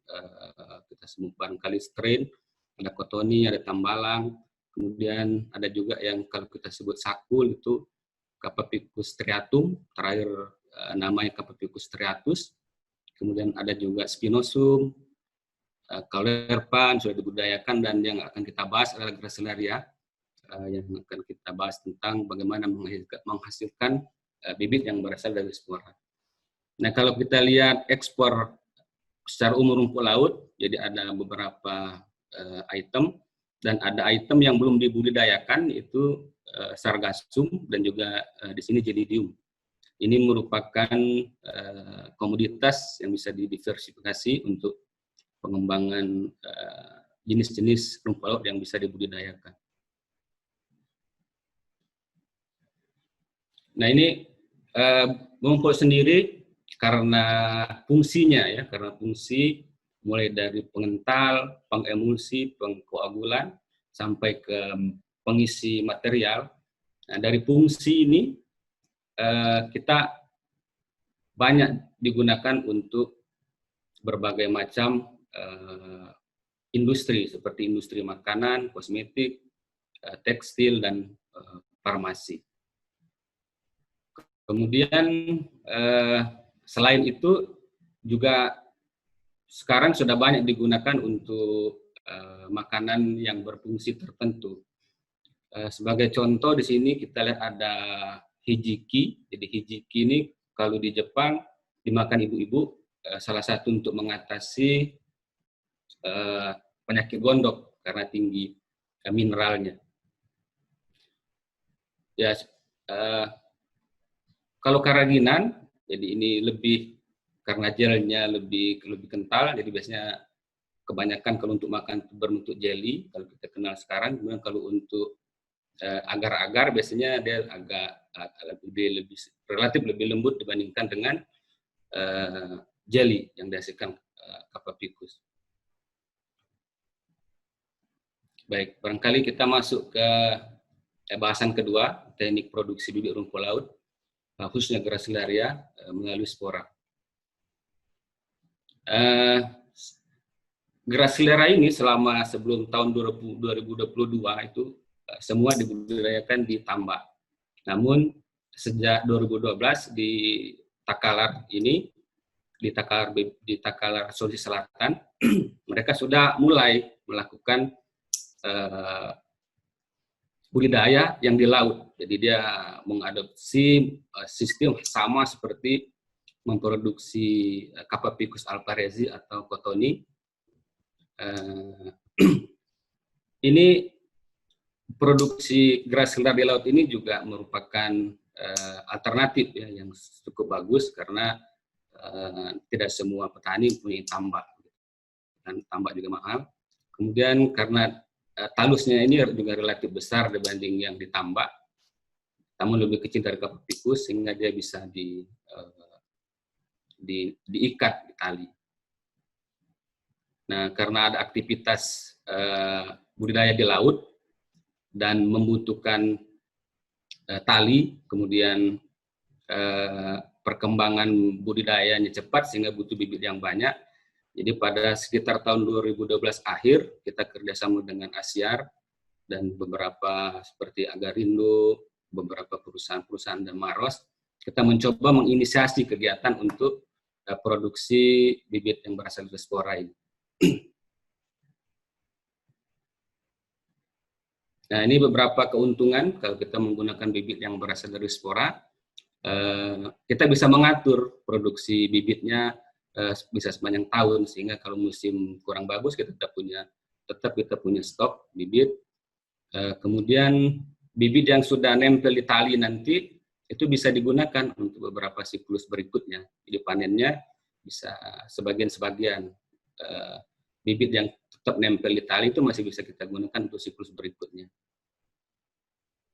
kita sebut barangkali strain, ada Cotoni, ada Tambalang, kemudian ada juga yang kalau kita sebut sakul itu Capapicus striatum, terakhir namanya Capapicus striatus, kemudian ada juga Spinosum, Caulerpan sudah dibudidayakan, dan yang akan kita bahas adalah Gracilaria, yang akan kita bahas tentang bagaimana menghasilkan bibit yang berasal dari spora. Nah, kalau kita lihat ekspor secara umum rumput laut, jadi ada beberapa item, dan ada item yang belum dibudidayakan, itu sargassum dan juga di sini jelidium. Ini merupakan komoditas yang bisa didiversifikasi untuk pengembangan jenis-jenis rumput laut yang bisa dibudidayakan. Nah, ini rumput sendiri karena fungsinya ya, karena fungsi mulai dari pengental, pengemulsi, pengkoagulan sampai ke pengisi material. Nah, dari fungsi ini kita banyak digunakan untuk berbagai macam industri seperti industri makanan, kosmetik, tekstil, dan farmasi. Kemudian selain itu juga sekarang sudah banyak digunakan untuk makanan yang berfungsi tertentu. Sebagai contoh di sini kita lihat ada hijiki. Jadi hijiki ini kalau di Jepang dimakan ibu-ibu, salah satu untuk mengatasi penyakit gondok karena tinggi mineralnya. Ya, kalau keraginan, jadi ini lebih karena gelnya lebih kental, jadi biasanya kebanyakan kalau untuk makan berbentuk jelly, kalau kita kenal sekarang. Kemudian kalau untuk agar-agar biasanya dia agak relatif lebih lembut dibandingkan dengan jelly yang dihasilkan Capapicus. Baik, barangkali kita masuk ke bahasan kedua, teknik produksi bibit rumput laut, khususnya Gracilaria melalui spora. Gracilaria ini selama sebelum tahun 2022 itu semua dibudidayakan di tambak. Namun sejak 2012 di Takalar ini, di Takalar Sulawesi Selatan, mereka sudah mulai melakukan budidaya yang di laut. Jadi dia mengadopsi sistem sama seperti memproduksi Capapicus alvarezi atau Cotoni. Ini produksi Gracilaria di laut ini juga merupakan alternatif ya, yang cukup bagus karena tidak semua petani punya tambak, dan tambak juga mahal. Kemudian karena talusnya ini juga relatif besar dibanding yang ditambak, namun lebih kecil dari Capapicus sehingga dia bisa diikat di tali. Nah, karena ada aktivitas budidaya di laut dan membutuhkan tali, kemudian perkembangan budidayanya cepat sehingga butuh bibit yang banyak. Jadi pada sekitar tahun 2012 akhir kita kerjasama dengan Asyar dan beberapa seperti Agarindo, beberapa perusahaan-perusahaan dan Maros, kita mencoba menginisiasi kegiatan untuk produksi bibit yang berasal dari spora ini. Nah, ini beberapa keuntungan kalau kita menggunakan bibit yang berasal dari spora. Kita bisa mengatur produksi bibitnya bisa sepanjang tahun, sehingga kalau musim kurang bagus kita tetap kita punya stok bibit. Kemudian bibit yang sudah nempel di tali nanti itu bisa digunakan untuk beberapa siklus berikutnya. Jadi panennya bisa sebagian-sebagian bibit yang tetap nempel di tali itu masih bisa kita gunakan untuk siklus berikutnya.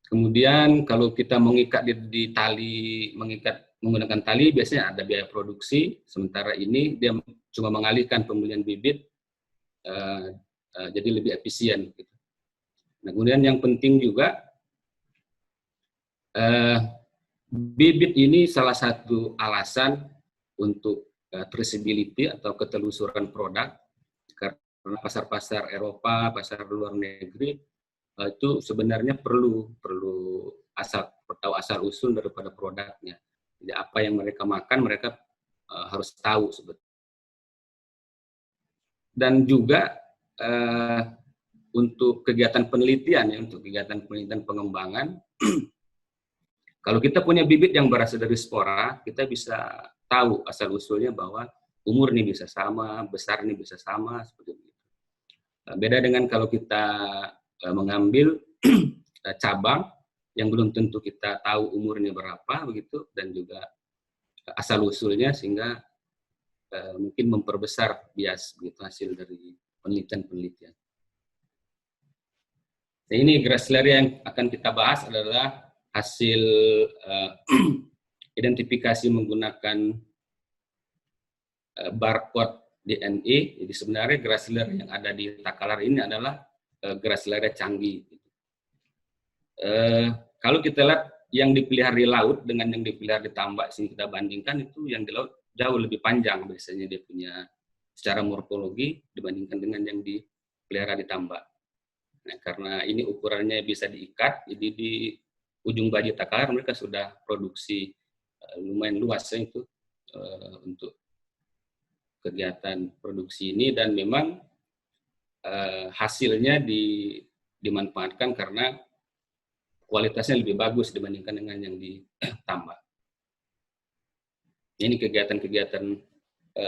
Kemudian kalau kita mengikat di tali, menggunakan tali, biasanya ada biaya produksi. Sementara ini dia cuma mengalihkan pembelian bibit, jadi lebih efisien. Nah, kemudian yang penting juga, bibit ini salah satu alasan untuk traceability atau ketelusuran produk, karena pasar-pasar Eropa, pasar luar negeri itu sebenarnya perlu tahu asal usul daripada produknya. Jadi apa yang mereka makan mereka harus tahu sebetulnya. Dan juga untuk kegiatan penelitian ya, untuk kegiatan penelitian pengembangan, kalau kita punya bibit yang berasal dari spora, kita bisa tahu asal usulnya bahwa umur ini bisa sama, besar ini bisa sama, seperti itu. Beda dengan kalau kita mengambil cabang yang belum tentu kita tahu umurnya berapa, begitu, dan juga asal usulnya, sehingga mungkin memperbesar bias begitu hasil dari penelitian-penelitian. Nah, ini Gracilaria yang akan kita bahas adalah hasil identifikasi menggunakan barcode DNA. Jadi sebenarnya Gracilaria yang ada di Takalar ini adalah Gracilaria canggih. Kalau kita lihat yang dipelihara di laut dengan yang dipelihara di tambak, sini kita bandingkan, itu yang di laut jauh lebih panjang biasanya dia punya secara morfologi dibandingkan dengan yang dipelihara di tambak. Nah, karena ini ukurannya bisa diikat, jadi di ujung baji Takalar mereka sudah produksi lumayan luas itu untuk kegiatan produksi ini, dan memang hasilnya dimanfaatkan karena kualitasnya lebih bagus dibandingkan dengan yang ditambak. Ini kegiatan-kegiatan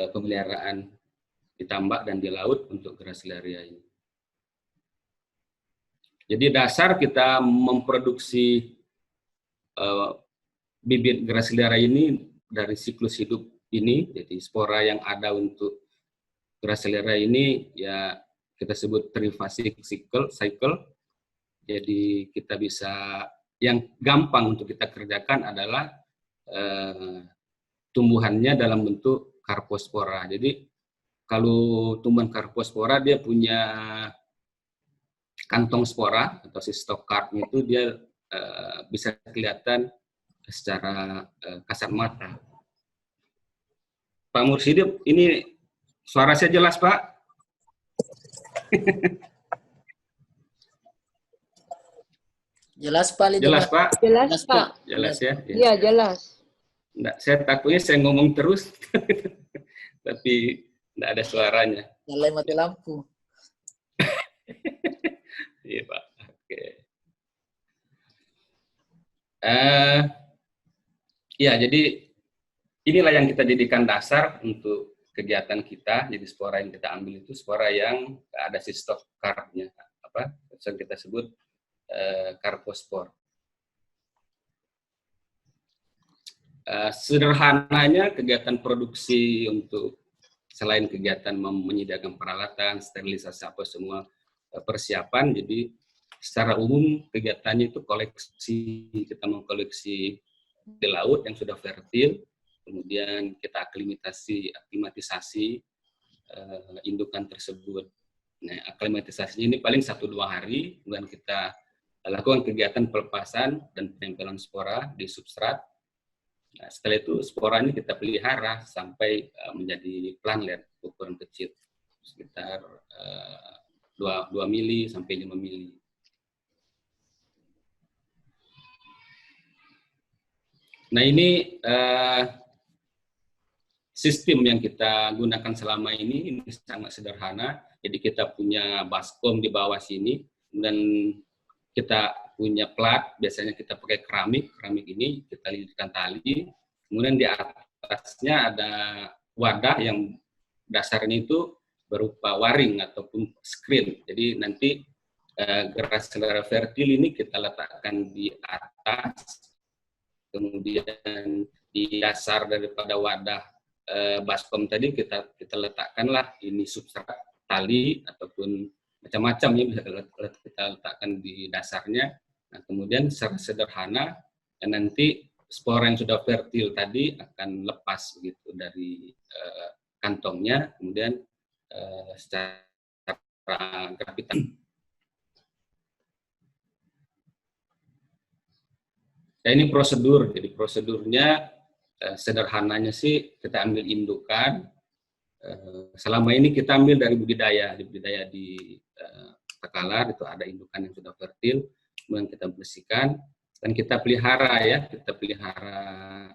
pemeliharaan di tambak dan di laut untuk Gracilaria ini. Jadi dasar kita memproduksi bibit Gracilaria ini dari siklus hidup ini, jadi spora yang ada untuk Gracilaria ini ya kita sebut trifasic cycle. Jadi kita bisa, yang gampang untuk kita kerjakan adalah tumbuhannya dalam bentuk karpospora. Jadi kalau tumbuhan karpospora dia punya kantong spora atau si stokardnya itu dia bisa kelihatan secara kasat mata. Pak Mursidi, ini suara saya jelas, Pak? Jelas, Pak. Jelas, Pak? Jelas, Pak. Jelas ya? Iya, jelas. Nggak, saya takutnya saya ngomong terus, tapi nggak ada suaranya. Nyalain mati lampu. Iya, Pak. Oke. Ya, jadi inilah yang kita jadikan dasar untuk kegiatan kita. Jadi spora yang kita ambil itu spora yang ada sistokarpnya, apa yang kita sebut karpospor. Sederhananya kegiatan produksi untuk selain kegiatan menyediakan peralatan, sterilisasi apa semua persiapan, jadi secara umum kegiatannya itu koleksi, kita mengkoleksi di laut yang sudah fertil, kemudian kita aklimatisasi indukan tersebut. Nah, aklimatisasi ini paling 1-2 hari, kemudian kita lakukan kegiatan pelepasan dan penempelan spora di substrat. Nah, setelah itu spora ini kita pelihara sampai menjadi planlet ukuran kecil, sekitar 2 mili sampai 5 mili. Nah, ini sistem yang kita gunakan selama ini sangat sederhana. Jadi kita punya baskom di bawah sini, dan kita punya plat, biasanya kita pakai keramik ini kita lilitkan tali, kemudian di atasnya ada wadah yang dasarnya itu berupa waring ataupun screen. Jadi nanti Gracilaria fertil ini kita letakkan di atas kemudian di dasar daripada wadah baskom tadi kita letakkanlah ini substrat tali ataupun macam-macam ya, bisa kita letakkan di dasarnya. Nah, kemudian secara sederhana nanti spora yang sudah fertil tadi akan lepas begitu dari kantongnya, kemudian secara gravitasi. Nah, ini prosedur. Jadi prosedurnya sederhananya sih kita ambil indukan. Selama ini kita ambil dari budidaya di Takalar itu ada indukan yang sudah fertil, kemudian kita bersihkan dan kita pelihara ya, kita pelihara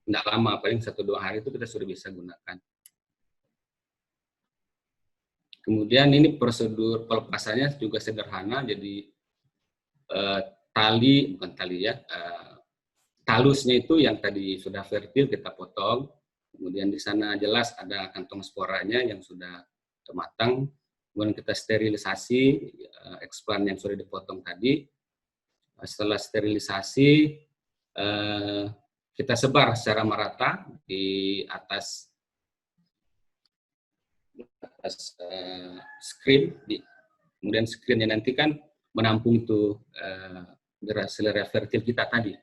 tidak lama, paling 1-2 hari itu kita sudah bisa gunakan. Kemudian ini prosedur pelepasannya juga sederhana, jadi talusnya itu yang tadi sudah fertil kita potong, kemudian di sana jelas ada kantong sporanya yang sudah matang, kemudian kita sterilisasi explant yang sudah dipotong tadi. Setelah sterilisasi kita sebar secara merata di atas screen, kemudian screennya nanti kan menampung itu Gracillera fertil kita tadi.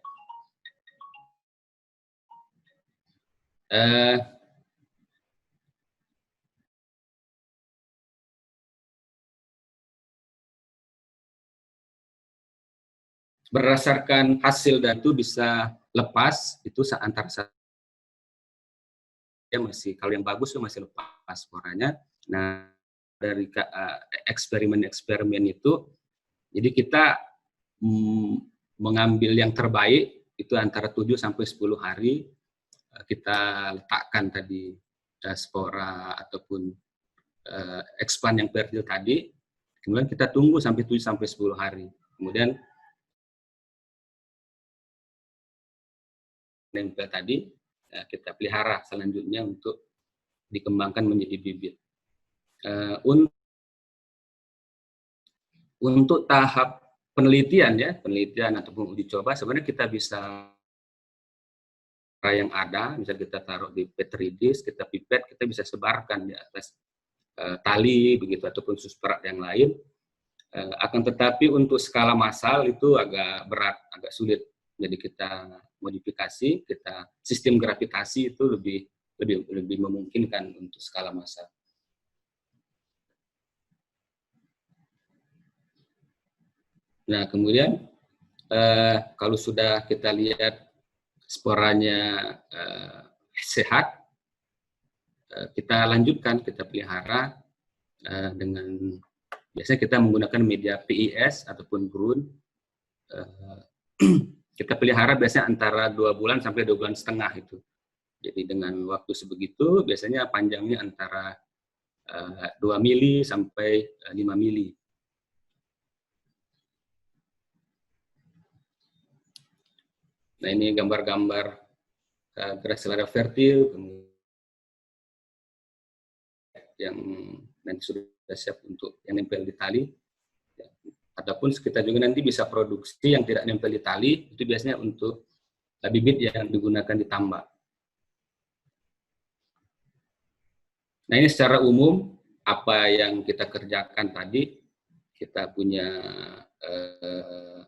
Berdasarkan hasil dan itu bisa lepas itu antar masih, kalau yang bagus itu masih lepas sporanya. Nah, dari eksperimen itu, jadi kita mengambil yang terbaik itu antara 7 sampai 10 hari kita letakkan tadi spora ataupun explant yang fertil tadi, kemudian kita tunggu sampai 7 sampai 10 hari. Kemudian nempel tadi kita pelihara selanjutnya untuk dikembangkan menjadi bibit. Untuk tahap penelitian ataupun uji coba sebenarnya kita bisa yang ada, misal kita taruh di petri dish, kita pipet, kita bisa sebarkan di atas tali begitu ataupun substrat yang lain. Akan tetapi untuk skala massal itu agak berat, agak sulit. Jadi kita modifikasi, kita sistem gravitasi itu lebih memungkinkan untuk skala massal. Nah, kemudian kalau sudah kita lihat sporanya sehat, kita lanjutkan, kita pelihara dengan biasanya kita menggunakan media PIS ataupun Grun. Kita pelihara biasanya antara 2 bulan sampai 2 bulan setengah itu. Jadi dengan waktu sebegitu biasanya panjangnya antara 2 mili sampai 5 mili. Nah, ini gambar-gambar Gracillera fertil yang nanti sudah siap untuk yang nempel di tali. Ataupun kita juga nanti bisa produksi yang tidak nempel di tali, itu biasanya untuk bibit yang digunakan di tambak. Nah, ini secara umum apa yang kita kerjakan tadi, kita punya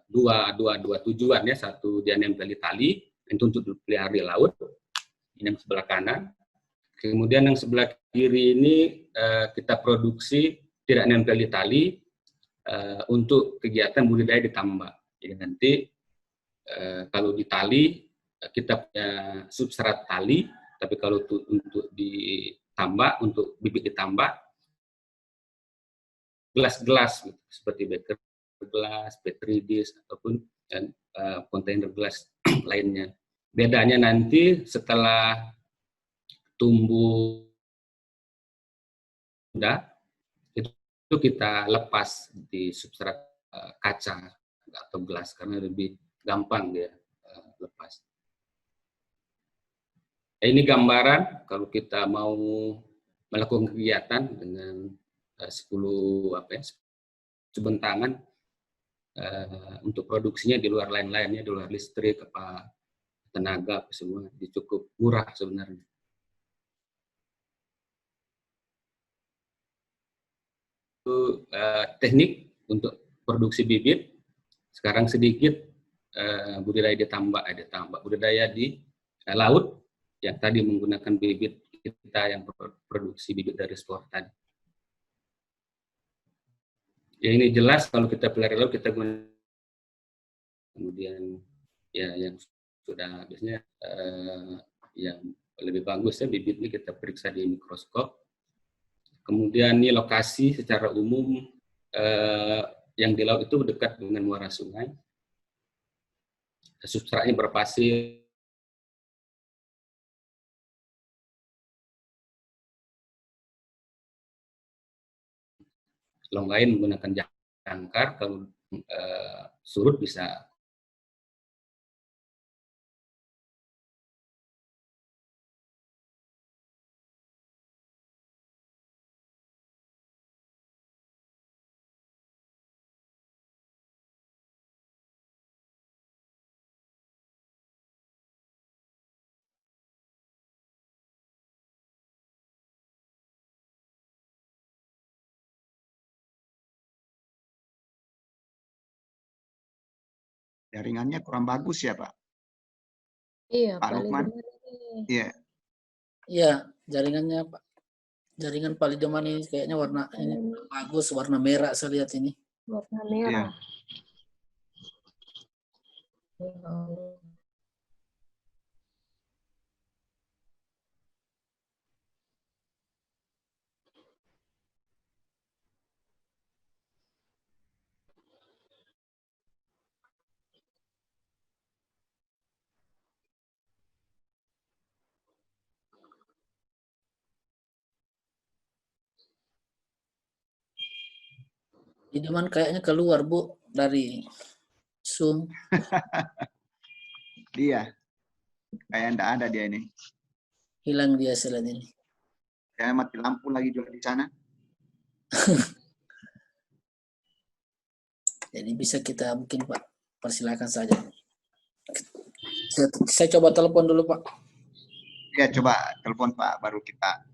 dua tujuan ya, satu dia nempel di tali, itu untuk dipelihara di laut, ini yang sebelah kanan. Kemudian yang sebelah kiri ini kita produksi tidak nempel di tali, untuk kegiatan budidaya di tambak. Jadi nanti kalau di tali kita punya substrat tali, tapi kalau untuk di tambak, untuk bibit di tambak, gelas-gelas gitu, seperti beker gelas, petri dish ataupun kontainer gelas lainnya. Bedanya nanti setelah tumbuh udah itu kita lepas di substrat kaca atau gelas karena lebih gampang dia lepas. Ini gambaran kalau kita mau melakukan kegiatan dengan 10 bentangan untuk produksinya di luar lain-lainnya, di luar listrik, tenaga semua cukup murah sebenarnya. Itu teknik untuk produksi bibit. Sekarang sedikit budidaya budidaya di laut yang tadi menggunakan bibit kita yang produksi bibit dari spor tadi. Ya ini jelas kalau kita pelihara laut kita gunakan, kemudian ya yang sudah biasanya yang lebih bagus ya bibit ini kita periksa di mikroskop. Kemudian ini lokasi secara umum yang di laut itu dekat dengan muara sungai. Substratnya berpasir. Long lain menggunakan jangkar, kalau surut bisa Jaringannya kurang bagus ya, Pak? Iya, Pak Pak Lukman? Lideman ini. Iya. Iya, jaringannya Pak. Jaringan Pak Lideman ini kayaknya warna ini bagus, warna merah saya lihat ini. Warna Iya. merah. Lideman kayaknya keluar Bu dari Zoom. Dia. Kayak enggak ada dia ini. Hilang dia selain ini. Kayak mati lampu lagi juga di sana. Jadi bisa kita mungkin Pak, persilakan saja. Saya coba telepon dulu Pak. Ya, coba telepon Pak, baru kita.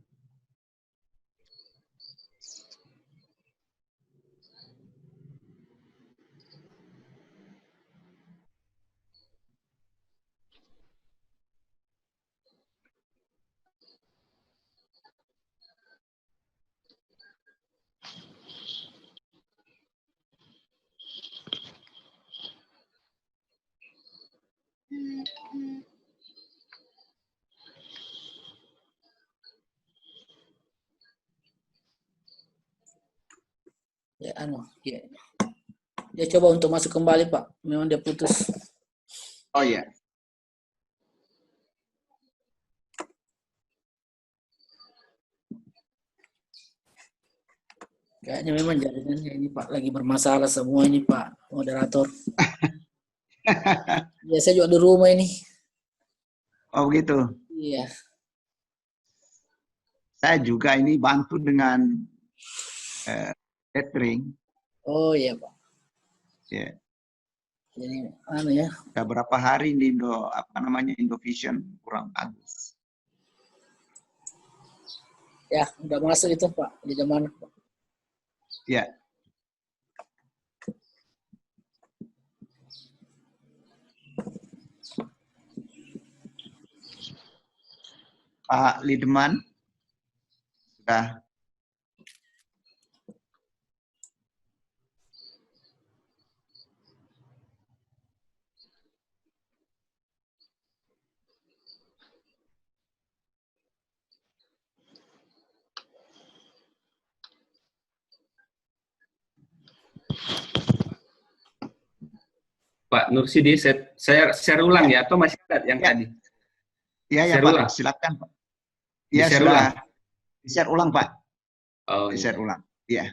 Ya, ya. Dia coba untuk masuk kembali Pak. Memang dia putus. Oh iya. Kayaknya memang jaringannya ini Pak lagi bermasalah semua ini Pak moderator. Ya saya juga di rumah ini. Oh begitu. Iya. Saya juga ini bantu dengan catering. Oh iya Pak. Ya. Jadi ya. Udah berapa hari di Indovision kurang bagus. Ya, udah masuk itu Pak. Di mana Pak? Ya. Pak Lideman sudah. Pak Nursidi, saya share ulang ya, atau masih ada yang tadi? Iya, ya Share Pak, ulang. silakan Pak. Iya, Di-share sudah. ulang? Di-share ulang Pak. Oh, Di-share ulang. Iya.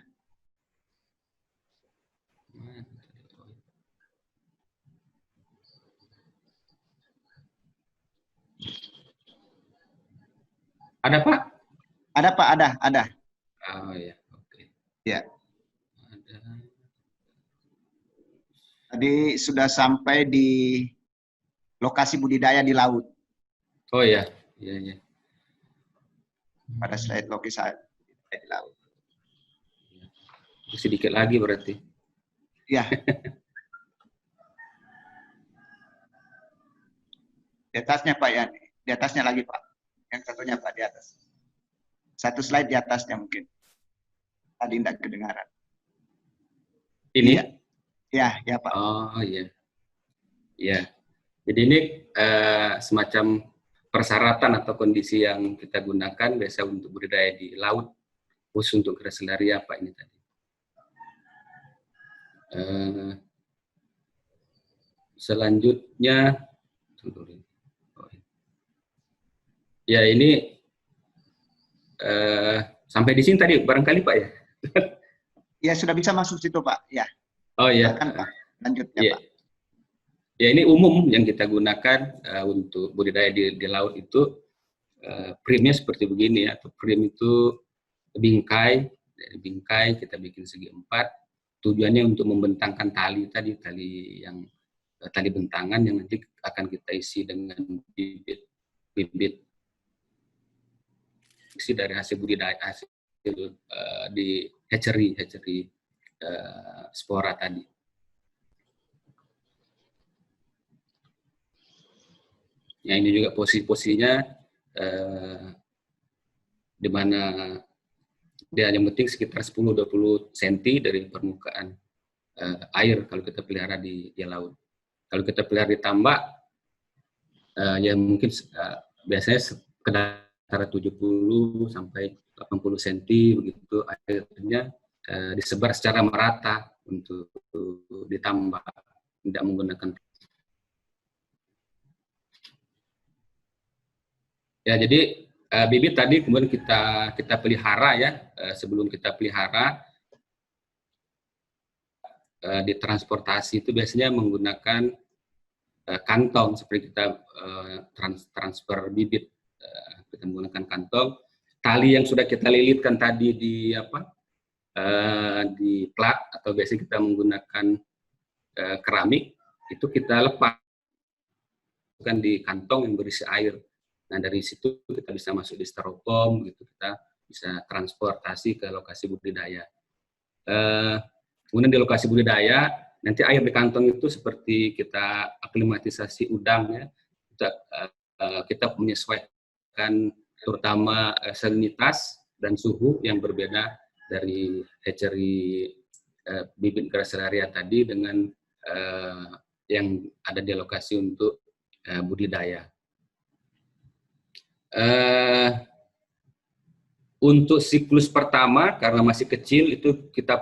Ada Pak? Ada Pak, ada. Oh ya, oke. Ya. Ada. Tadi sudah sampai di lokasi budidaya di laut. Oh ya, iya, iya. Pada slide lokasi budidaya di laut. Sedikit lagi berarti. Ya. Di atasnya Pak ya, di atasnya lagi Pak. Yang satunya Pak di atas. Satu slide di atasnya mungkin. Tadi tidak kedengaran. Ini? Iya. Ya Pak. Oh iya. Iya. Jadi ini semacam persyaratan atau kondisi yang kita gunakan biasa untuk budidaya di laut, khusus untuk Gracilaria apa ini tadi. Selanjutnya, ya ini sampai di sini tadi barangkali Pak ya? Ya sudah bisa masuk situ Pak. Ya. Oh iya. Silakan, Pak. Lanjut ya, Ya. Pak. Ya ini umum yang kita gunakan untuk budidaya di laut itu primnya seperti begini ya. Prim itu bingkai, dari bingkai kita bikin segi 4. Tujuannya untuk membentangkan tali tadi, tali bentangan yang nanti akan kita isi dengan bibit isi dari hasil budidaya, hasil di hatchery spora tadi. Ya ini juga posisi-posisinya di mana dia yang penting sekitar 10-20 cm dari permukaan air kalau kita pelihara di laut. Kalau kita pelihara di tambak, ya mungkin biasanya sekitar 70 sampai 80 cm begitu airnya disebar secara merata untuk ditambak, tidak menggunakan. Ya jadi bibit tadi kemudian kita pelihara ya, sebelum kita pelihara ditransportasi itu biasanya menggunakan kantong seperti kita transfer bibit, kita menggunakan kantong. Tali yang sudah kita lilitkan tadi di plat atau biasanya kita menggunakan keramik itu kita lepas di kantong yang berisi air. Nah dari situ kita bisa masuk di styrofoam gitu, kita bisa transportasi ke lokasi budidaya. Kemudian di lokasi budidaya nanti air di kantong itu seperti kita aklimatisasi udang ya, kita menyesuaikan terutama salinitas dan suhu yang berbeda dari hatchery bibit Gracilaria tadi dengan yang ada di lokasi untuk budidaya. Untuk siklus pertama karena masih kecil itu kita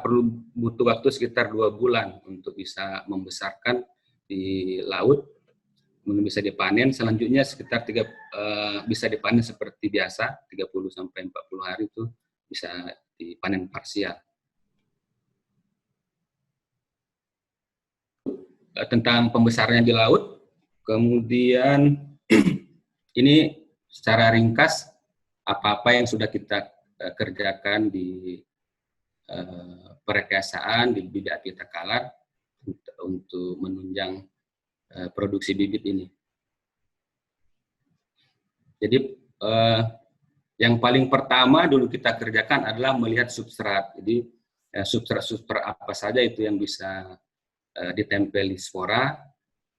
butuh waktu sekitar 2 bulan untuk bisa membesarkan di laut, kemudian bisa dipanen. Selanjutnya sekitar bisa dipanen seperti biasa 30 sampai 40 hari itu bisa dipanen parsial. Tentang pembesarannya di laut, kemudian ini secara ringkas apa-apa yang sudah kita kerjakan di perekayasaan di bidang apita kalar untuk menunjang produksi bibit ini. Jadi yang paling pertama dulu kita kerjakan adalah melihat substrat. Jadi substrat apa saja itu yang bisa ditempel di spora.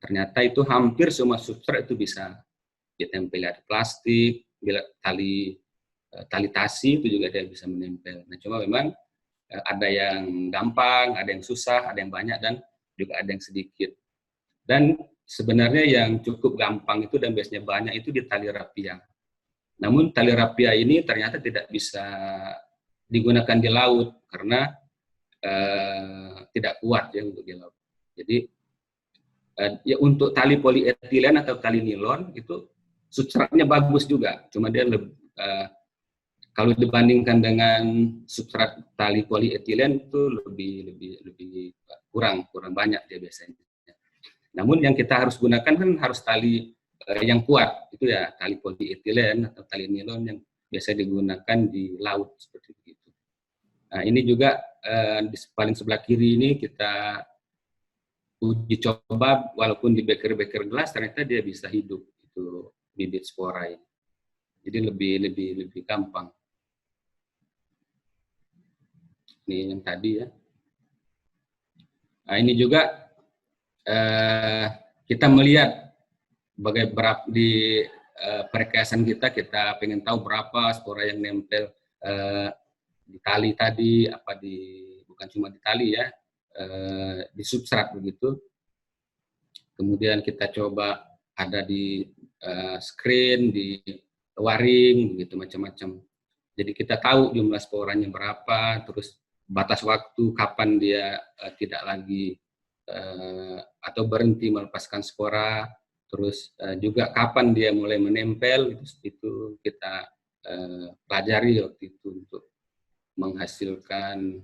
Ternyata itu hampir semua substrat itu bisa ditempel, ada plastik, tali tasi itu juga dia bisa menempel. Nah, cuma memang ada yang gampang, ada yang susah, ada yang banyak dan juga ada yang sedikit. Dan sebenarnya yang cukup gampang itu dan biasanya banyak itu di tali rapia. Namun tali rapia ini ternyata tidak bisa digunakan di laut karena tidak kuat ya untuk di laut. Jadi ya untuk tali polietilen atau tali nilon itu substratnya bagus juga, cuma dia kalau dibandingkan dengan substrat tali polietilen itu lebih kurang banyak dia biasanya. Namun yang kita harus gunakan kan harus tali yang kuat, itu ya tali polietilen atau tali nilon yang biasa digunakan di laut seperti itu. Nah ini juga di paling sebelah kiri ini kita uji coba walaupun di beker-beker gelas ternyata dia bisa hidup itu bibit spora ini. Jadi lebih gampang. Ini yang tadi ya. Nah, ini juga kita melihat bagaimana di perekasan kita pengen tahu berapa spora yang nempel di tali tadi, bukan cuma di tali ya, di substrat begitu. Kemudian kita coba ada di screen, di waring, begitu macam-macam. Jadi kita tahu jumlah sporanya berapa, terus batas waktu kapan dia tidak lagi atau berhenti melepaskan spora, terus juga kapan dia mulai menempel, itu kita pelajari waktu itu untuk menghasilkan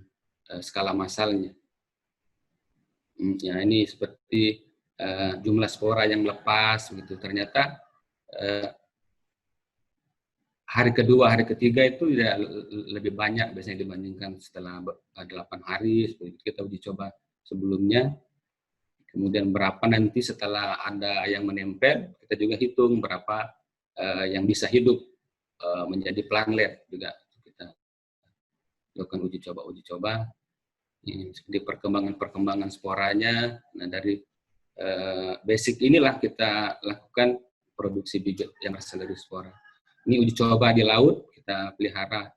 skala masalnya. Ya, ini seperti jumlah spora yang lepas, gitu. Ternyata hari kedua, hari ketiga itu ya lebih banyak biasanya dibandingkan setelah 8 hari. Kita uji coba sebelumnya. Kemudian berapa nanti setelah ada yang menempel, kita juga hitung berapa yang bisa hidup menjadi planglet juga. Kita lakukan uji coba. Ini seperti perkembangan sporanya. Nah, dari basic inilah kita lakukan produksi bibit yang berasal dari spora. Ini uji coba di laut, kita pelihara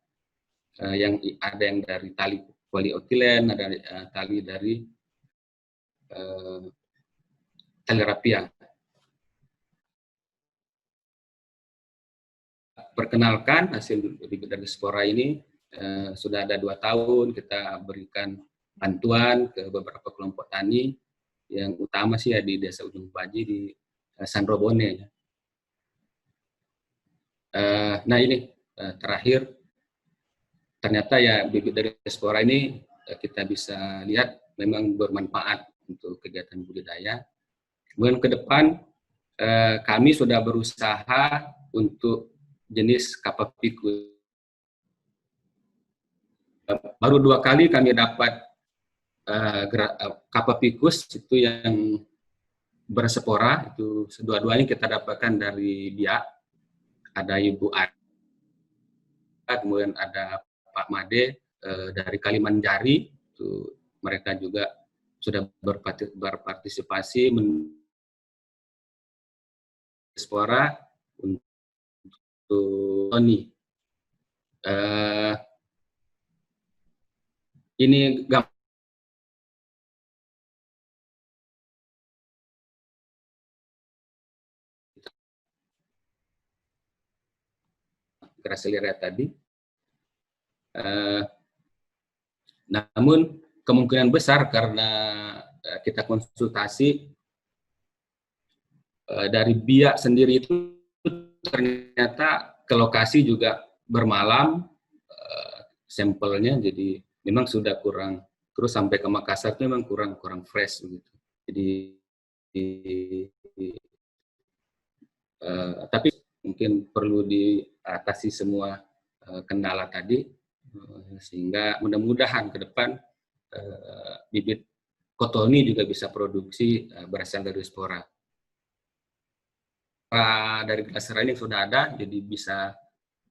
yang ada yang dari tali polyethylene, ada tali dari tali rapia. Perkenalkan hasil bibit dari spora ini sudah ada 2 tahun kita berikan bantuan ke beberapa kelompok tani, yang utama sih ya di Desa Ujung Baji di Sandrobone. Nah ini terakhir, ternyata ya bibit dari spora ini kita bisa lihat memang bermanfaat untuk kegiatan budidaya. Kemudian ke depan kami sudah berusaha untuk jenis Kapaficus. Baru 2 kali kami dapat Kapaficus itu yang berspora, itu dua-duanya kita dapatkan dari Biak. Ada Ibu Ada, kemudian ada Pak Made dari Kalimanjari, itu mereka juga sudah berpartisipasi spora untuk Tony. Ini Gracillera tadi. Namun kemungkinan besar karena kita konsultasi dari Biak sendiri itu ternyata ke lokasi juga bermalam sampelnya, jadi memang sudah kurang, terus sampai ke Makassar itu memang kurang fresh begitu. Jadi tapi mungkin perlu diatasi semua kendala tadi, sehingga mudah-mudahan ke depan bibit Kotoni juga bisa produksi berasal dari spora. Dari Gracillera ini sudah ada, jadi bisa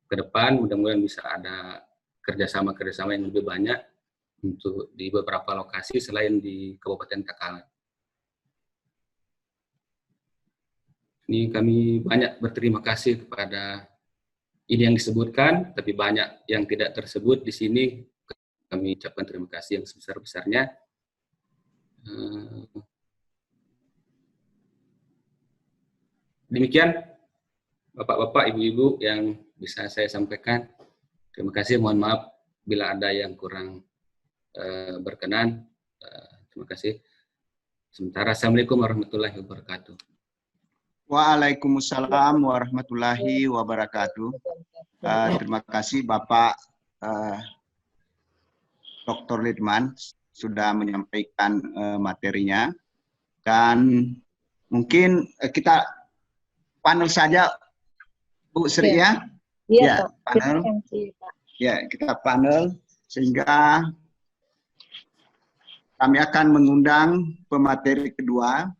ke depan mudah-mudahan bisa ada kerjasama yang lebih banyak untuk di beberapa lokasi selain di Kabupaten Takalar. Ini kami banyak berterima kasih kepada ini yang disebutkan, tapi banyak yang tidak tersebut di sini. Kami ucapkan terima kasih yang sebesar-besarnya. Demikian Bapak-bapak, Ibu-ibu yang bisa saya sampaikan. Terima kasih, mohon maaf bila ada yang kurang berkenan. Terima kasih. Sementara, Assalamualaikum warahmatullahi wabarakatuh. Waalaikumsalam warahmatullahi wabarakatuh. Terima kasih Bapak Dr. Lidman sudah menyampaikan materinya, dan mungkin kita panel saja, Bu Sri ya. Iya, panel. Ya, kita panel sehingga kami akan mengundang pemateri kedua,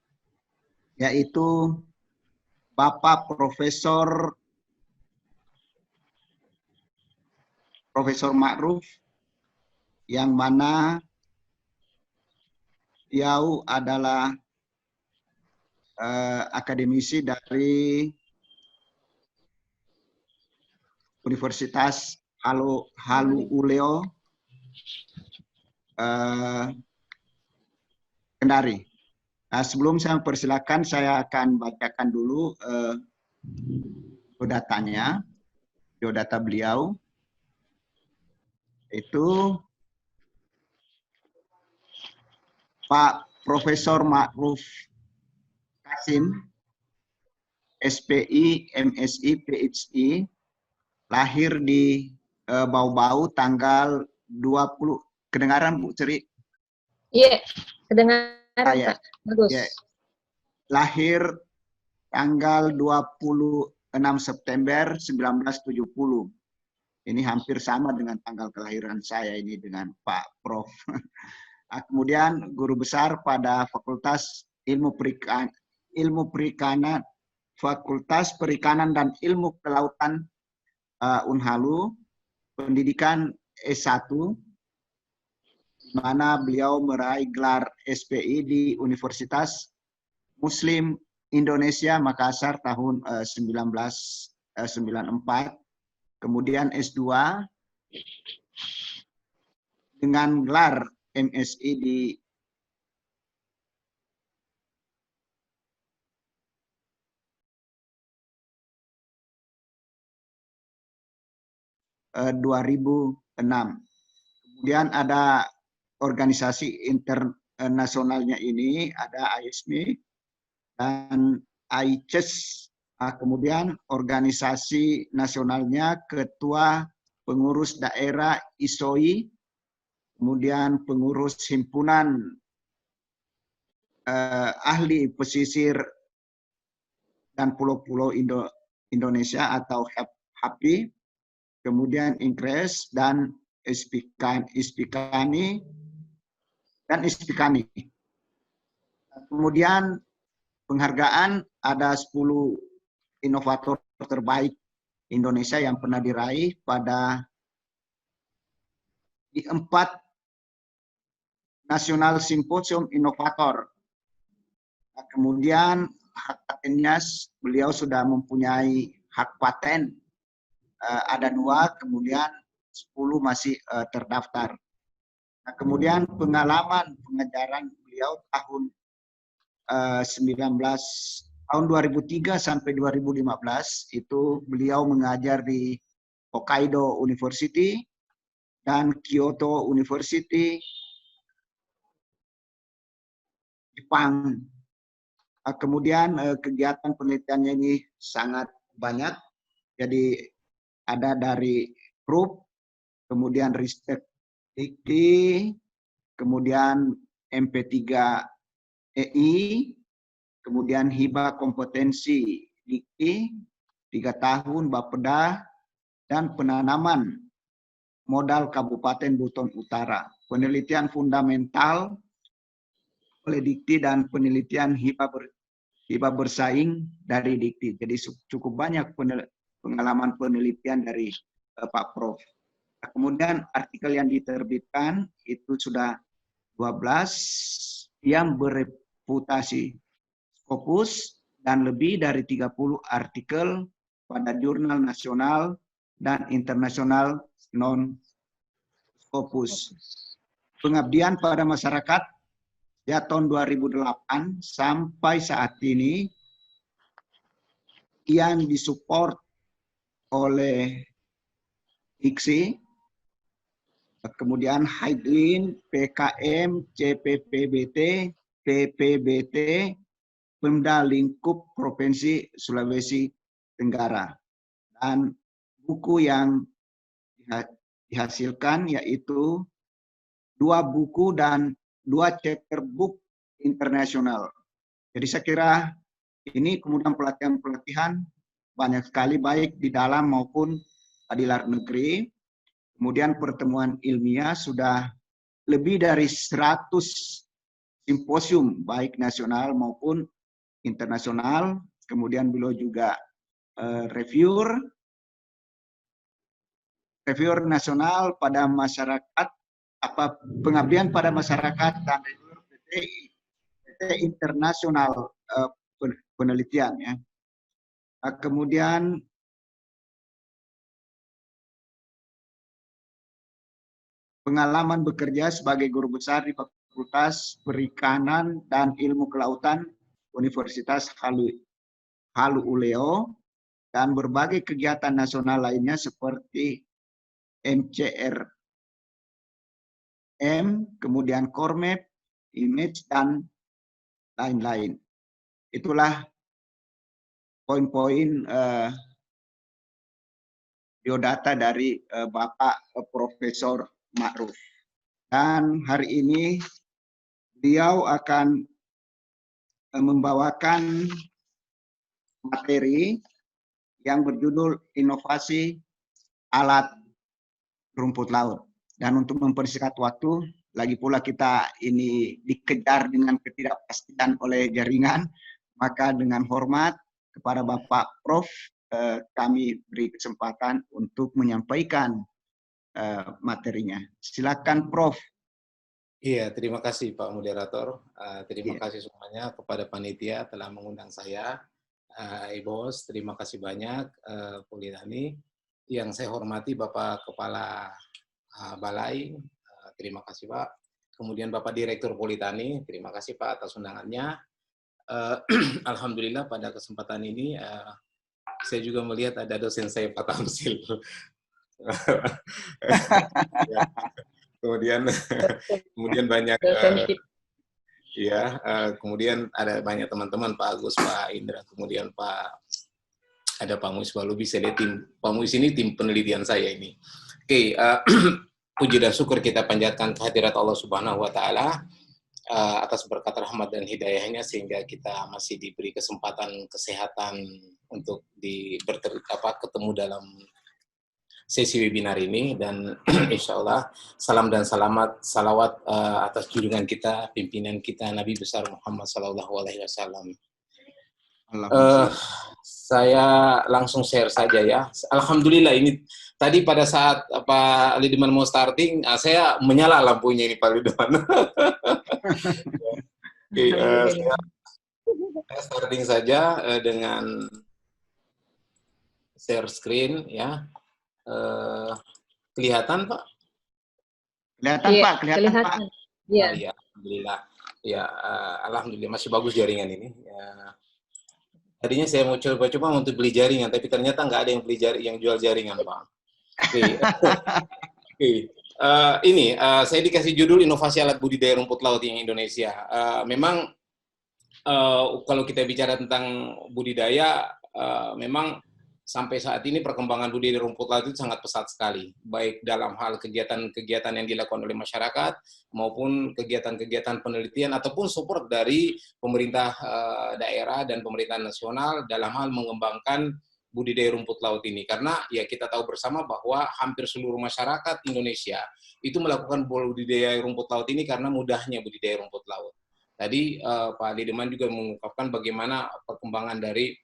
yaitu Bapak Profesor Ma'ruf, yang mana beliau adalah akademisi dari Universitas Haluoleo Kendari. Nah, sebelum saya mempersilakan, saya akan bacakan dulu biodatanya, biodata beliau. Itu Pak Profesor Ma'ruf Kasim, SPI, MSI, PhD, lahir di Bau-Bau tanggal 20. Kedengaran Bu Ceri? Iya, kedengaran Ya. Pak. Bagus. Ya. Lahir tanggal 26 September 1970. Ini hampir sama dengan tanggal kelahiran saya ini dengan Pak Prof. Kemudian guru besar pada Fakultas Fakultas Perikanan dan Ilmu Kelautan Unhalu, pendidikan S1, di mana beliau meraih gelar SPI di Universitas Muslim Indonesia Makassar tahun 1994. Kemudian S2 dengan gelar MSI di tahun 2006. Kemudian ada organisasi internasionalnya ini, ada ISMI dan ICES. Kemudian organisasi nasionalnya Ketua Pengurus Daerah ISOI, kemudian pengurus himpunan ahli pesisir dan pulau-pulau Indonesia atau HAPI, kemudian INCRES dan ISPIKANI dan ISPIKANI. Kemudian penghargaan ada 10 inovator terbaik Indonesia yang pernah diraih di 4 Nasional Simposium Inovator. Kemudian hak patennya beliau sudah mempunyai hak paten, ada 2, kemudian 10 masih terdaftar. Nah, kemudian pengalaman pengajaran beliau tahun 2003 sampai 2015 itu beliau mengajar di Hokkaido University dan Kyoto University, Jepang. Kemudian kegiatan penelitiannya ini sangat banyak. Jadi ada dari grup, kemudian riset dikti, kemudian MP3EI, kemudian hibah kompetensi dikti 3 tahun Bapeda, dan penanaman modal Kabupaten Buton Utara, penelitian fundamental oleh dikti dan penelitian hibah bersaing dari dikti. Jadi cukup banyak pengalaman penelitian dari Pak Prof. Kemudian artikel yang diterbitkan itu sudah 12 yang bereputasi Scopus dan lebih dari 30 artikel pada jurnal nasional dan internasional non-Scopus. Pengabdian pada masyarakat ya tahun 2008 sampai saat ini yang disupport oleh IKSI, kemudian Haidlin, PKM, CPPBT, PPBT, Pemda Lingkup Provinsi Sulawesi Tenggara. Dan buku yang dihasilkan yaitu 2 buku dan 2 chapter book internasional. Jadi saya kira ini kemudian pelatihan-pelatihan banyak sekali baik di dalam maupun di luar negeri. Kemudian pertemuan ilmiah sudah lebih dari 100 simposium baik nasional maupun internasional. Kemudian beliau juga reviewer nasional pada masyarakat, pengabdian pada masyarakat, dan reviewer PT internasional penelitian ya. Kemudian pengalaman bekerja sebagai guru besar di Fakultas Perikanan dan Ilmu Kelautan Universitas Halu Oleo, dan berbagai kegiatan nasional lainnya seperti MCRM, kemudian Kormet, Image, dan lain-lain. Itulah poin-poin biodata dari Bapak Profesor Ma'ruf. Dan hari ini beliau akan membawakan materi yang berjudul Inovasi Alat Rumput Laut. Dan untuk mempersingkat waktu, lagi pula kita ini dikejar dengan ketidakpastian oleh jaringan, maka dengan hormat kepada Bapak Prof, kami beri kesempatan untuk menyampaikan materinya. Silakan Prof. Iya, terima kasih Pak Moderator. Terima kasih semuanya kepada panitia telah mengundang saya. Bos, terima kasih banyak Polidani. Yang saya hormati Bapak Kepala Balai, terima kasih Pak. Kemudian Bapak Direktur Politani, terima kasih Pak atas undangannya. Alhamdulillah pada kesempatan ini saya juga melihat ada dosen saya Pak Tamsil. Ya. Kemudian banyak kemudian ada banyak teman-teman, Pak Agus, Pak Indra, kemudian ada Pak Muis Walubi. Saya lihat Pak Muis ini tim penelitian saya ini. Oke, puji dan syukur kita panjatkan kehadirat Allah Subhanahu wa Ta'ala atas berkat rahmat dan hidayahnya sehingga kita masih diberi kesempatan kesehatan untuk ketemu dalam sesi webinar ini, dan insya Allah salam dan salawat atas junjungan kita, pimpinan kita Nabi besar Muhammad SAW. Saya langsung share saja ya. Alhamdulillah ini tadi pada saat Pak Lideman mau starting, saya menyala lampunya ini Pak Lideman. Saya starting saja dengan share screen ya. Kelihatan Pak? Kelihatan Pak, kelihatan Pak. Iya. Ya, alhamdulillah. Ya, alhamdulillah masih bagus jaringan ini. Ya. Tadinya saya mau coba-coba untuk beli jaringan, tapi ternyata nggak ada yang beli yang jual jaringan Pak. Oke. Ini saya dikasih judul Inovasi Alat Budidaya Rumput Laut yang Indonesia. Memang kalau kita bicara tentang budidaya, memang sampai saat ini perkembangan budidaya rumput laut itu sangat pesat sekali, baik dalam hal kegiatan-kegiatan yang dilakukan oleh masyarakat maupun kegiatan-kegiatan penelitian ataupun support dari pemerintah daerah dan pemerintah nasional dalam hal mengembangkan budidaya rumput laut ini. Karena ya kita tahu bersama bahwa hampir seluruh masyarakat Indonesia itu melakukan budidaya rumput laut ini karena mudahnya budidaya rumput laut. Tadi Pak Lideman juga mengungkapkan bagaimana perkembangan dari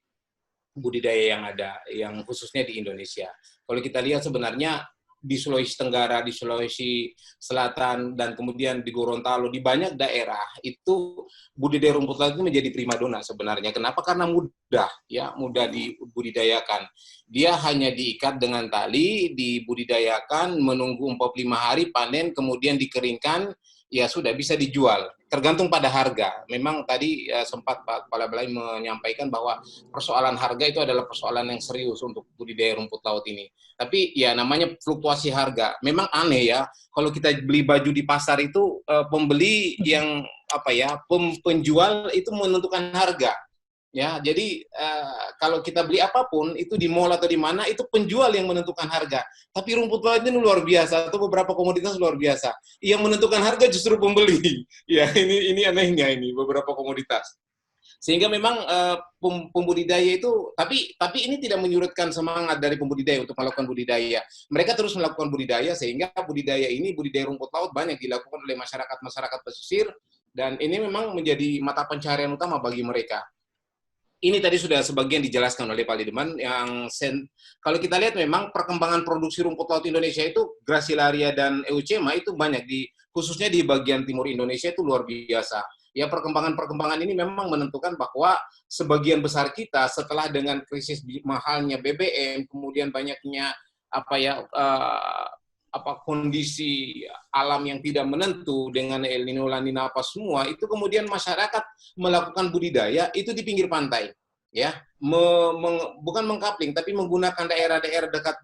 budidaya yang ada, yang khususnya di Indonesia. Kalau kita lihat sebenarnya di Sulawesi Tenggara, di Sulawesi Selatan, dan kemudian di Gorontalo, di banyak daerah itu budidaya rumput laut itu menjadi primadona sebenarnya. Kenapa? Karena mudah dibudidayakan. Dia hanya diikat dengan tali, dibudidayakan, menunggu 45 hari, panen, kemudian dikeringkan, ya sudah bisa dijual. Tergantung pada harga. Memang tadi sempat Pak Kepala Balai menyampaikan bahwa persoalan harga itu adalah persoalan yang serius untuk budidaya rumput laut ini. Tapi ya namanya fluktuasi harga. Memang aneh ya, kalau kita beli baju di pasar itu pembeli yang penjual itu menentukan harga. Ya, jadi kalau kita beli apapun itu di mall atau di mana itu penjual yang menentukan harga. Tapi rumput laut ini luar biasa, atau beberapa komoditas luar biasa. Yang menentukan harga justru pembeli. Ya, ini anehnya ini beberapa komoditas. Sehingga memang pembudidaya itu, tapi ini tidak menyurutkan semangat dari pembudidaya untuk melakukan budidaya. Mereka terus melakukan budidaya, sehingga budidaya rumput laut banyak dilakukan oleh masyarakat pesisir, dan ini memang menjadi mata pencaharian utama bagi mereka. Ini tadi sudah sebagian dijelaskan oleh Pak Lideman. Kalau kita lihat memang perkembangan produksi rumput laut Indonesia itu, Gracilaria dan Eucema itu banyak, khususnya di bagian timur Indonesia itu luar biasa. Ya, perkembangan ini memang menentukan bahwa sebagian besar kita setelah dengan krisis mahalnya BBM, kemudian banyaknya kondisi alam yang tidak menentu dengan El Nino, La Nina apa semua, itu kemudian masyarakat melakukan budidaya itu di pinggir pantai, ya, bukan mengkapling, tapi menggunakan daerah-daerah dekat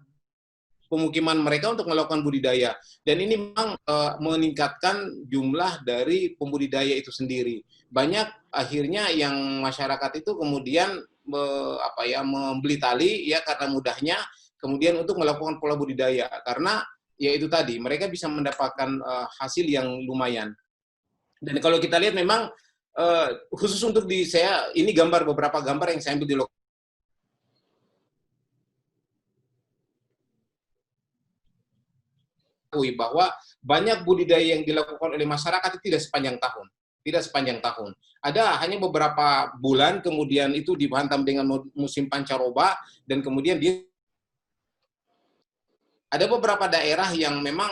pemukiman mereka untuk melakukan budidaya, dan ini memang meningkatkan jumlah dari pembudidaya itu sendiri. Banyak akhirnya yang masyarakat itu kemudian membeli tali, ya, karena mudahnya, kemudian untuk melakukan pola budidaya, karena ya itu tadi, mereka bisa mendapatkan hasil yang lumayan. Dan kalau kita lihat memang khusus untuk ini beberapa gambar yang saya ambil di lokasi bahwa banyak budidaya yang dilakukan oleh masyarakat itu tidak sepanjang tahun. Ada hanya beberapa bulan, kemudian itu dihantam dengan musim pancaroba, dan kemudian ada beberapa daerah yang memang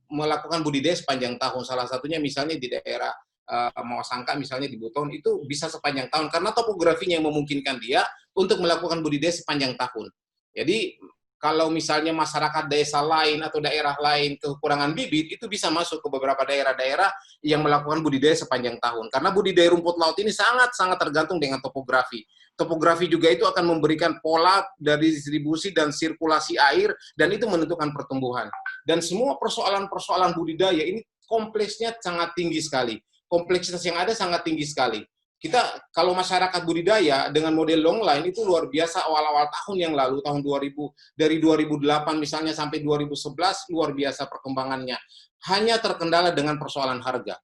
melakukan budidaya sepanjang tahun. Salah satunya misalnya di daerah Mawasangka, misalnya di Buton, itu bisa sepanjang tahun karena topografinya yang memungkinkan dia untuk melakukan budidaya sepanjang tahun. Jadi kalau misalnya masyarakat desa lain atau daerah lain kekurangan bibit, itu bisa masuk ke beberapa daerah-daerah yang melakukan budidaya sepanjang tahun. Karena budidaya rumput laut ini sangat-sangat tergantung dengan topografi. Topografi juga itu akan memberikan pola dari distribusi dan sirkulasi air, dan itu menentukan pertumbuhan. Dan semua persoalan-persoalan budidaya ini kompleksnya sangat tinggi sekali. Kompleksitas yang ada sangat tinggi sekali. Kita, kalau masyarakat budidaya dengan model long line itu luar biasa awal-awal tahun yang lalu, tahun 2000, dari 2008 misalnya sampai 2011, luar biasa perkembangannya. Hanya terkendala dengan persoalan harga.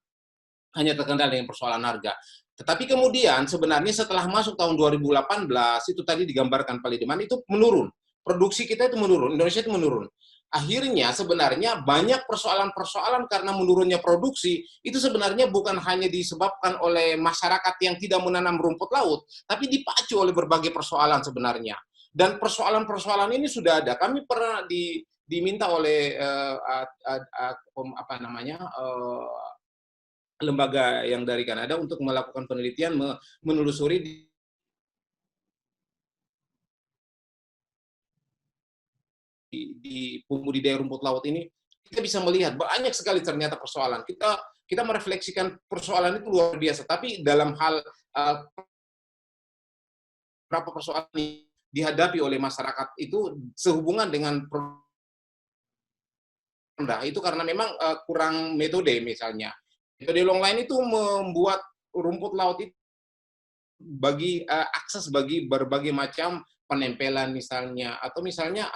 Tetapi kemudian sebenarnya setelah masuk tahun 2018, itu tadi digambarkan Pak Lideman, itu menurun. Produksi kita itu menurun, Indonesia itu menurun. Akhirnya sebenarnya banyak persoalan-persoalan karena menurunnya produksi, itu sebenarnya bukan hanya disebabkan oleh masyarakat yang tidak menanam rumput laut, tapi dipacu oleh berbagai persoalan sebenarnya. Dan persoalan-persoalan ini sudah ada. Kami pernah diminta oleh lembaga yang dari Kanada untuk melakukan penelitian, menelusuri di pembudidaya rumput laut ini. Kita bisa melihat banyak sekali ternyata persoalan. Kita merefleksikan persoalan itu luar biasa, tapi dalam hal berapa persoalan ini dihadapi oleh masyarakat itu sehubungan dengan rendah, itu karena memang kurang metode. Misalnya metode long line itu membuat rumput laut itu akses bagi berbagai macam penempelan misalnya, atau misalnya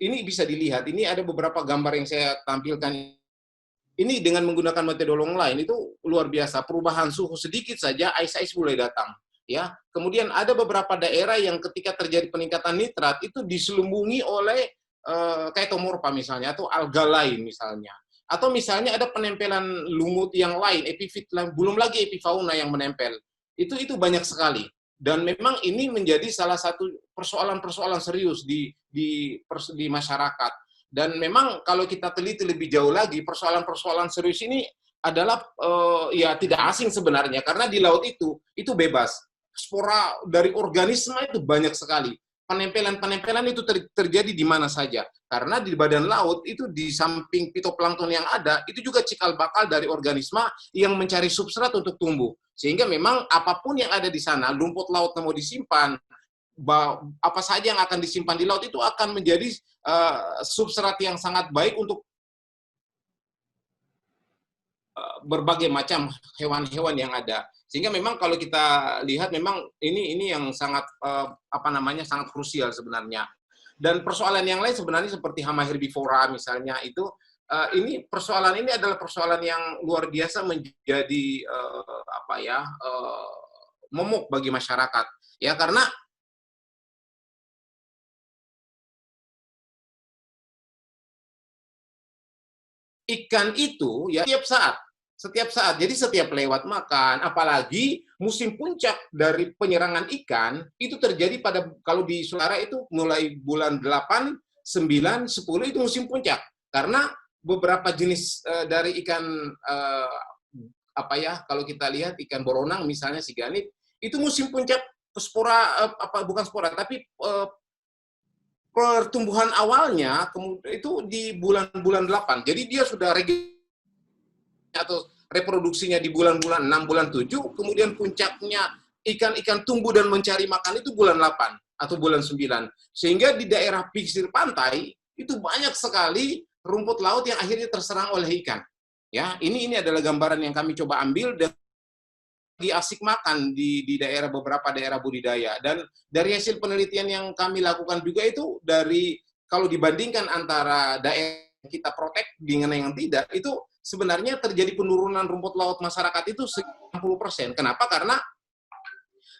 ini bisa dilihat, ini ada beberapa gambar yang saya tampilkan. Ini dengan menggunakan metode long line itu luar biasa, perubahan suhu sedikit saja ice mulai datang, ya. Kemudian ada beberapa daerah yang ketika terjadi peningkatan nitrat itu diselubungi oleh Chaetomorpha misalnya, atau alga lain misalnya. Atau misalnya ada penempelan lumut yang lain, epifit, belum lagi epifauna yang menempel. Itu banyak sekali. Dan memang ini menjadi salah satu persoalan-persoalan serius di masyarakat. Dan memang kalau kita teliti lebih jauh lagi, persoalan-persoalan serius ini adalah ya tidak asing sebenarnya, karena di laut itu bebas. Spora dari organisme itu banyak sekali. Penempelan itu terjadi di mana saja. Karena di badan laut itu di samping fitoplankton yang ada, itu juga cikal bakal dari organisme yang mencari substrat untuk tumbuh. Sehingga memang apapun yang ada di sana, rumput laut mau disimpan, apa saja yang akan disimpan di laut itu akan menjadi substrat yang sangat baik untuk berbagai macam hewan-hewan yang ada. Sehingga memang kalau kita lihat memang ini yang sangat sangat krusial sebenarnya. Dan persoalan yang lain sebenarnya seperti hama herbivora misalnya itu persoalan ini adalah persoalan yang luar biasa menjadi momok bagi masyarakat. Ya, karena ikan itu ya setiap saat. Jadi setiap lewat makan, apalagi musim puncak dari penyerangan ikan itu terjadi pada, kalau di Sulawesi itu mulai bulan 8, 9, 10 itu musim puncak. Karena beberapa jenis dari ikan kalau kita lihat ikan boronang misalnya siganit itu musim puncak spora bukan spora tapi pertumbuhan awalnya itu di bulan-bulan 8. Jadi dia sudah atau reproduksinya di bulan-bulan 6, bulan 7, kemudian puncaknya ikan-ikan tumbuh dan mencari makan itu bulan 8 atau bulan 9. Sehingga di daerah pesisir pantai itu banyak sekali rumput laut yang akhirnya terserang oleh ikan. Ya, ini adalah gambaran yang kami coba ambil dan lagi asik makan di beberapa daerah budidaya. Dan dari hasil penelitian yang kami lakukan juga itu kalau dibandingkan antara daerah yang kita protek dengan yang tidak, itu sebenarnya terjadi penurunan rumput laut masyarakat itu 60%. Kenapa? Karena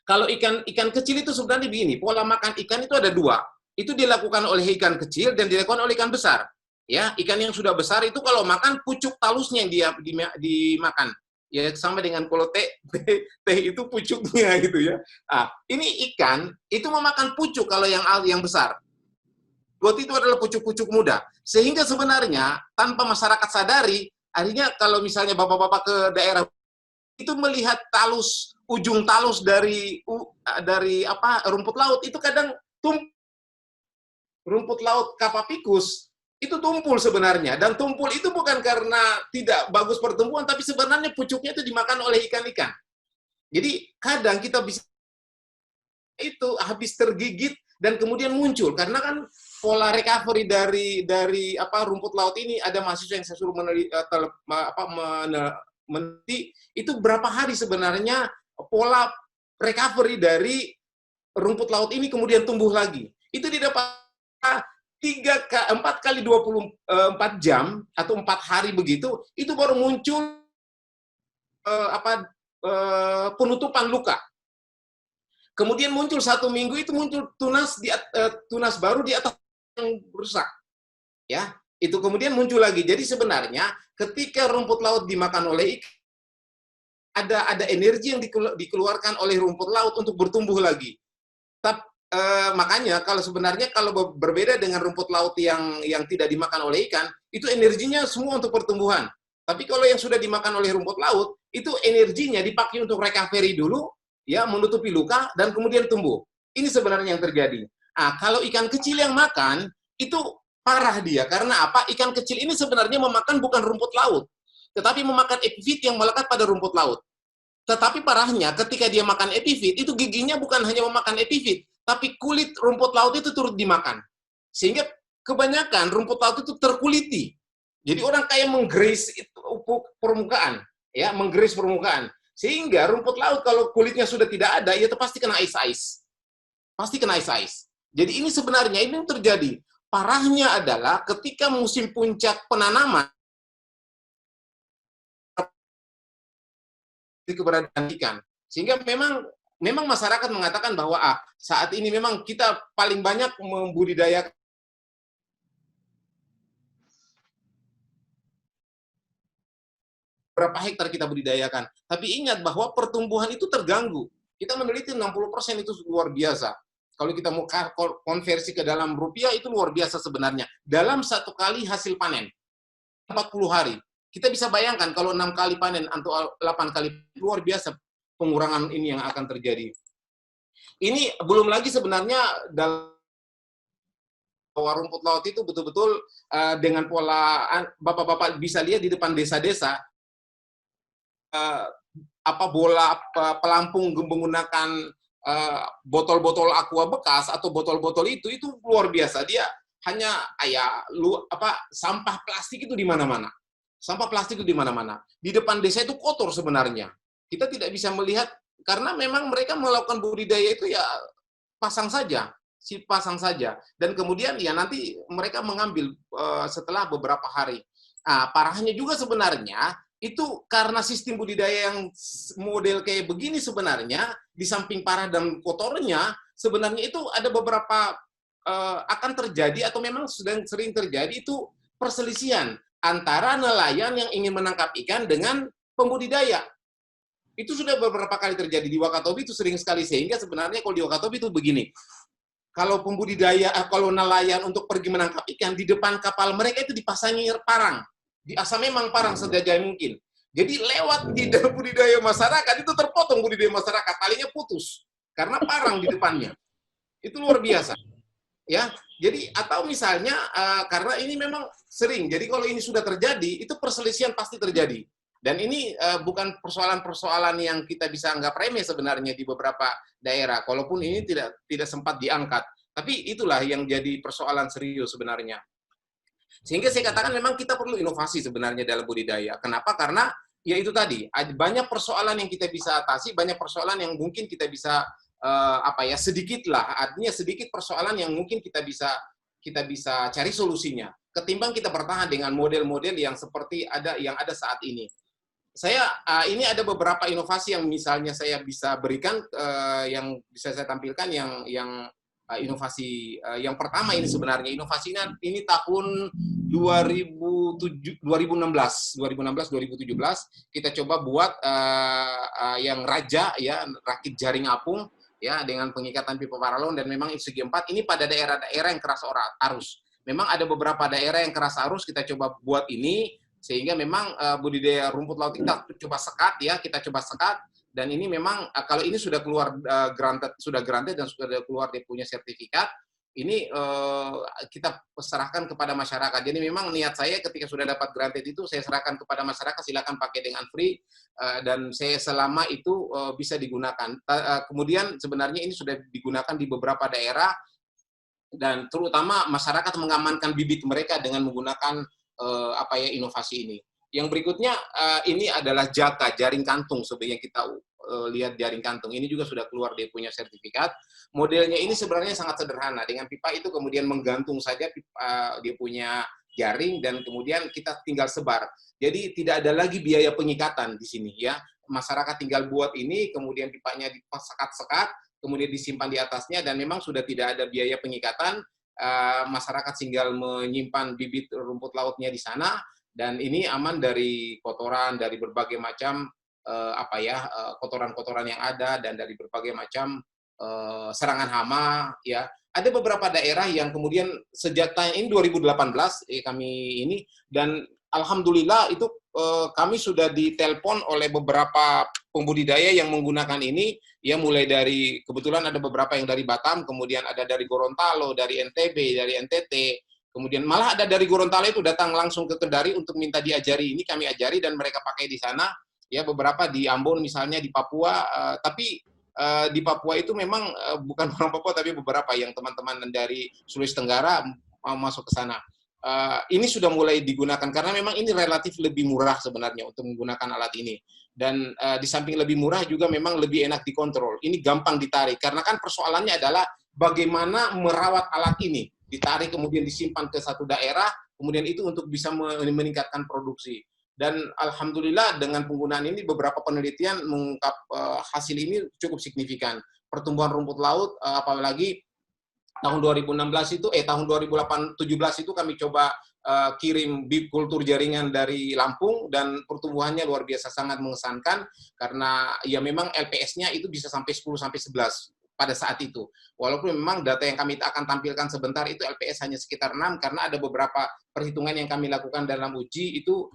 kalau ikan kecil itu sebenarnya begini, pola makan ikan itu ada dua. Itu dilakukan oleh ikan kecil dan dilakukan oleh ikan besar. Ya, ikan yang sudah besar itu kalau makan pucuk talusnya yang dia dimakan. Ya, sama dengan kalau teh itu pucuknya gitu ya. Nah, ini ikan itu memakan pucuk kalau yang besar. Got itu adalah pucuk-pucuk muda. Sehingga sebenarnya tanpa masyarakat sadari, akhirnya kalau misalnya bapak-bapak ke daerah itu melihat ujung talus dari rumput laut itu kadang rumput laut Kapapikus itu tumpul sebenarnya, dan tumpul itu bukan karena tidak bagus pertumbuhan, tapi sebenarnya pucuknya itu dimakan oleh ikan-ikan. Jadi kadang kita bisa itu habis tergigit dan kemudian muncul karena kan pola recovery dari rumput laut ini, ada mahasiswa yang saya suruh meneliti itu berapa hari sebenarnya pola recovery dari rumput laut ini kemudian tumbuh lagi. Itu didapat 4 kali 24 jam atau 4 hari begitu, itu baru muncul penutupan luka. Kemudian muncul 1 minggu itu muncul tunas baru di atas yang rusak. Ya, itu kemudian muncul lagi. Jadi sebenarnya ketika rumput laut dimakan oleh ikan, ada energi yang dikeluarkan oleh rumput laut untuk bertumbuh lagi. Makanya kalau berbeda dengan rumput laut yang tidak dimakan oleh ikan, itu energinya semua untuk pertumbuhan. Tapi kalau yang sudah dimakan oleh rumput laut, itu energinya dipakai untuk recovery dulu, ya, menutupi luka dan kemudian tumbuh. Ini sebenarnya yang terjadi. Nah, kalau ikan kecil yang makan, itu parah dia. Karena apa? Ikan kecil ini sebenarnya memakan bukan rumput laut, tetapi memakan epifit yang melekat pada rumput laut. Tetapi parahnya ketika dia makan epifit, itu giginya bukan hanya memakan epifit, tapi kulit rumput laut itu turut dimakan. Sehingga kebanyakan rumput laut itu terkuliti. Jadi orang kayak menggeris permukaan, ya, menggeris permukaan. Sehingga rumput laut kalau kulitnya sudah tidak ada, itu pasti kena ice. Pasti kena ice. Jadi ini sebenarnya ini yang terjadi. Parahnya adalah ketika musim puncak penanaman keberadaan ikan. Sehingga memang masyarakat mengatakan bahwa saat ini memang kita paling banyak membudidayakan berapa hektar kita budidayakan. Tapi ingat bahwa pertumbuhan itu terganggu. Kita meneliti 60% itu luar biasa. Kalau kita mau konversi ke dalam rupiah itu luar biasa sebenarnya. Dalam 1 kali hasil panen, 40 hari. Kita bisa bayangkan kalau 6 kali panen atau 8 kali, luar biasa pengurangan ini yang akan terjadi. Ini belum lagi sebenarnya dalam rumput laut itu betul-betul dengan pola, bapak-bapak bisa lihat di depan desa-desa, bola pelampung menggunakan botol-botol aqua bekas atau botol-botol itu luar biasa. Dia hanya sampah plastik itu di mana-mana. Sampah plastik itu di mana-mana. Di depan desa itu kotor sebenarnya. Kita tidak bisa melihat karena memang mereka melakukan budidaya itu ya pasang saja. Dan kemudian ya nanti mereka mengambil setelah beberapa hari. Parahnya juga sebenarnya itu karena sistem budidaya yang model kayak begini sebenarnya, di samping parah dan kotornya, sebenarnya itu ada beberapa akan terjadi atau memang sedang sering terjadi itu perselisihan antara nelayan yang ingin menangkap ikan dengan pembudidaya. Itu sudah beberapa kali terjadi di Wakatobi, itu sering sekali, sehingga sebenarnya kalau di Wakatobi itu begini, kalau pembudidaya, kalau nelayan untuk pergi menangkap ikan, di depan kapal mereka itu dipasangi parang. Asal memang parang segajah mungkin. Jadi lewat di budidaya masyarakat, itu terpotong budidaya masyarakat, talinya putus. Karena parang di depannya. Itu luar biasa. Ya, jadi atau misalnya, karena ini memang sering, jadi kalau ini sudah terjadi, itu perselisihan pasti terjadi. Dan ini bukan persoalan-persoalan yang kita bisa anggap remeh sebenarnya di beberapa daerah, walaupun ini tidak sempat diangkat. Tapi itulah yang jadi persoalan serius sebenarnya. Sehingga saya katakan memang kita perlu inovasi sebenarnya dalam budidaya. Kenapa? Karena ya itu tadi, banyak persoalan yang kita bisa atasi, banyak persoalan yang mungkin kita bisa sedikit lah, artinya sedikit persoalan yang mungkin kita bisa cari solusinya. Ketimbang kita bertahan dengan model-model yang seperti yang ada saat ini. Ini ada beberapa inovasi yang misalnya saya bisa berikan, yang bisa saya tampilkan, yang inovasi yang pertama ini sebenarnya inovasinya ini tahun 2016 2017 kita coba buat yang raja ya, rakit jaring apung ya dengan pengikatan pipa paralon, dan memang segi 4 ini pada daerah-daerah yang keras arus. Memang ada beberapa daerah yang keras arus, kita coba buat ini sehingga memang budidaya rumput laut kita coba sekat ya, kita coba sekat. Dan ini memang kalau ini sudah keluar granted dan sudah keluar dia punya sertifikat, ini kita serahkan kepada masyarakat. Jadi memang niat saya ketika sudah dapat granted itu saya serahkan kepada masyarakat, silakan pakai dengan free, dan saya selama itu bisa digunakan. Kemudian sebenarnya ini sudah digunakan di beberapa daerah, dan terutama masyarakat mengamankan bibit mereka dengan menggunakan inovasi ini. Yang berikutnya ini adalah jaka, jaring kantung. Sebenarnya kita lihat jaring kantung ini juga sudah keluar, dia punya sertifikat. Modelnya ini sebenarnya sangat sederhana. Dengan pipa itu kemudian menggantung saja dia punya jaring, dan kemudian kita tinggal sebar. Jadi tidak ada lagi biaya pengikatan di sini ya. Masyarakat tinggal buat ini, kemudian pipanya disekat-sekat, kemudian disimpan di atasnya, dan memang sudah tidak ada biaya pengikatan. Masyarakat tinggal menyimpan bibit rumput lautnya di sana. Dan ini aman dari kotoran, dari berbagai macam kotoran-kotoran yang ada, dan dari berbagai macam serangan hama ya. Ada beberapa daerah yang kemudian sejak tahun ini 2018 kami ini, dan alhamdulillah itu kami sudah ditelepon oleh beberapa pembudidaya yang menggunakan ini ya, mulai dari kebetulan ada beberapa yang dari Batam, kemudian ada dari Gorontalo, dari NTB, dari NTT. Kemudian malah ada dari Gorontalo itu datang langsung ke Kendari untuk minta diajari. Ini kami ajari dan mereka pakai di sana. Ya, beberapa di Ambon misalnya, di Papua. Tapi di Papua itu memang bukan orang Papua, tapi beberapa yang teman-teman dari Sulawesi Tenggara mau masuk ke sana. Ini sudah mulai digunakan karena memang ini relatif lebih murah sebenarnya untuk menggunakan alat ini. Dan di samping lebih murah juga memang lebih enak dikontrol. Ini gampang ditarik. Karena kan persoalannya adalah bagaimana merawat alat ini. Ditarik kemudian disimpan ke satu daerah, kemudian itu untuk bisa meningkatkan produksi. Dan alhamdulillah dengan penggunaan ini beberapa penelitian mengungkap hasil ini cukup signifikan. Pertumbuhan rumput laut, apalagi tahun 2016 itu, tahun 2017 itu kami coba kirim bib kultur jaringan dari Lampung, dan pertumbuhannya luar biasa sangat mengesankan karena ya memang LPS-nya itu bisa sampai 10-11. Pada saat itu. Walaupun memang data yang kami akan tampilkan sebentar itu LPS hanya sekitar 6, karena ada beberapa perhitungan yang kami lakukan dalam uji itu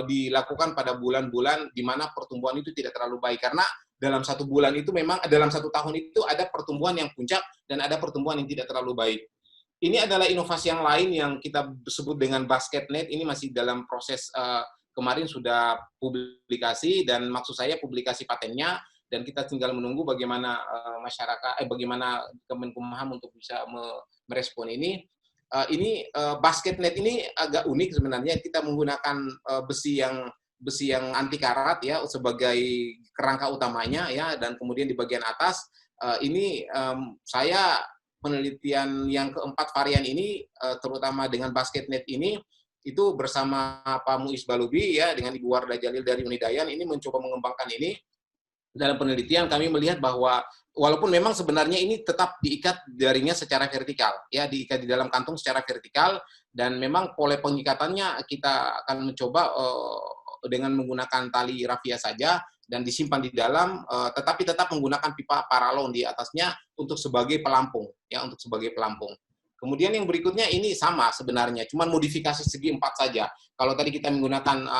dilakukan pada bulan-bulan di mana pertumbuhan itu tidak terlalu baik. Karena dalam satu bulan itu memang, dalam satu tahun itu ada pertumbuhan yang puncak dan ada pertumbuhan yang tidak terlalu baik. Ini adalah inovasi yang lain yang kita sebut dengan BasketNet. Ini masih dalam proses, kemarin sudah publikasi, dan maksud saya publikasi patennya, dan kita tinggal menunggu bagaimana bagaimana Kemenkumham untuk bisa merespon ini. Ini BasketNet ini agak unik sebenarnya. Kita menggunakan besi yang anti karat ya sebagai kerangka utamanya ya, dan kemudian di bagian atas ini saya penelitian yang keempat varian ini terutama dengan BasketNet ini itu bersama Pak Muiz Balubi ya dengan Ibu Wardah Jalil dari Unidayan ini mencoba mengembangkan ini. Dalam penelitian kami melihat bahwa walaupun memang sebenarnya ini tetap diikat jaringnya secara vertikal, ya diikat di dalam kantung secara vertikal, dan memang pola pengikatannya kita akan mencoba dengan menggunakan tali rafia saja dan disimpan di dalam, tetapi tetap menggunakan pipa paralon di atasnya untuk sebagai pelampung, ya untuk sebagai pelampung. Kemudian yang berikutnya ini sama sebenarnya, cuman modifikasi segi 4 saja. Kalau tadi kita menggunakan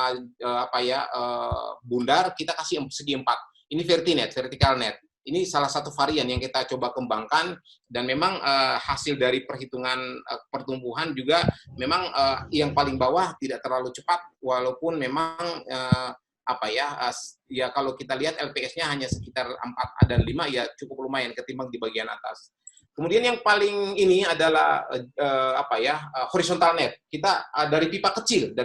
bundar, kita kasih segi 4. Ini Vertinet, vertical net. Ini salah satu varian yang kita coba kembangkan, dan memang hasil dari perhitungan pertumbuhan juga memang yang paling bawah tidak terlalu cepat, walaupun memang ya kalau kita lihat LPS-nya hanya sekitar 4 dan 5 ya cukup lumayan ketimbang di bagian atas. Kemudian yang paling ini adalah horizontal net. Kita dari pipa kecil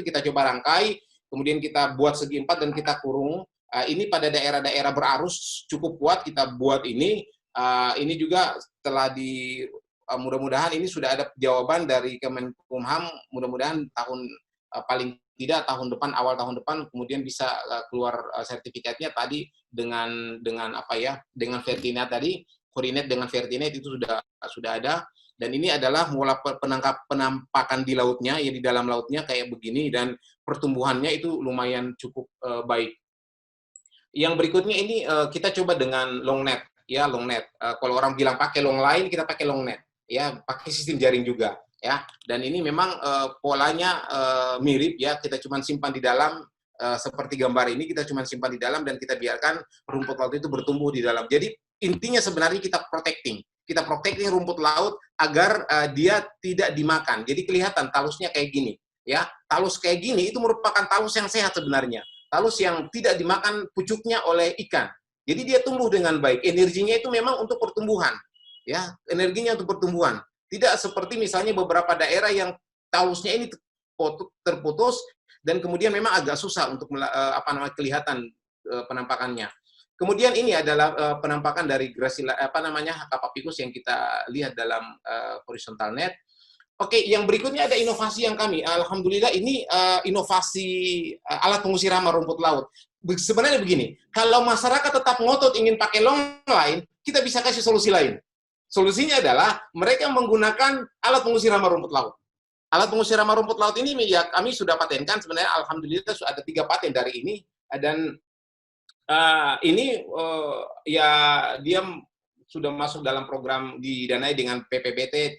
kita coba rangkai, kemudian kita buat segi 4 dan kita kurung. Ini pada daerah-daerah berarus cukup kuat kita buat ini. Ini juga setelah mudah-mudahan ini sudah ada jawaban dari Kemenkumham, mudah-mudahan paling tidak tahun depan, awal tahun depan kemudian bisa keluar sertifikatnya tadi dengan dengan Vertinet tadi, Corinet dengan Vertinet itu sudah ada, dan ini adalah mulai penampakan di lautnya, ya di dalam lautnya kayak begini, dan pertumbuhannya itu lumayan cukup baik. Yang berikutnya ini kita coba dengan long net, ya long net. Kalau orang bilang pakai long line, kita pakai long net, ya pakai sistem jaring juga, ya. Dan ini memang polanya mirip, ya. Kita cuma simpan di dalam seperti gambar ini, kita cuma simpan di dalam dan kita biarkan rumput laut itu bertumbuh di dalam. Jadi intinya sebenarnya kita protecting rumput laut agar dia tidak dimakan. Jadi kelihatan talusnya kayak gini, ya. Talus kayak gini itu merupakan talus yang sehat sebenarnya. Talus yang tidak dimakan pucuknya oleh ikan. Jadi dia tumbuh dengan baik. Energinya itu memang untuk pertumbuhan. Ya, energinya untuk pertumbuhan. Tidak seperti misalnya beberapa daerah yang talusnya ini terputus dan kemudian memang agak susah untuk kelihatan penampakannya. Kemudian ini adalah penampakan dari Gracila Kapapikus yang kita lihat dalam horizontal net. Oke, yang berikutnya ada inovasi yang kami, alhamdulillah ini inovasi alat pengusir hama rumput laut. Sebenarnya begini, kalau masyarakat tetap ngotot ingin pakai long line, kita bisa kasih solusi lain. Solusinya adalah mereka menggunakan alat pengusir hama rumput laut. Alat pengusir hama rumput laut ini ya kami sudah patenkan, sebenarnya alhamdulillah sudah ada 3 paten dari ini, dan ini ya dia sudah masuk dalam program didanai dengan PPBT,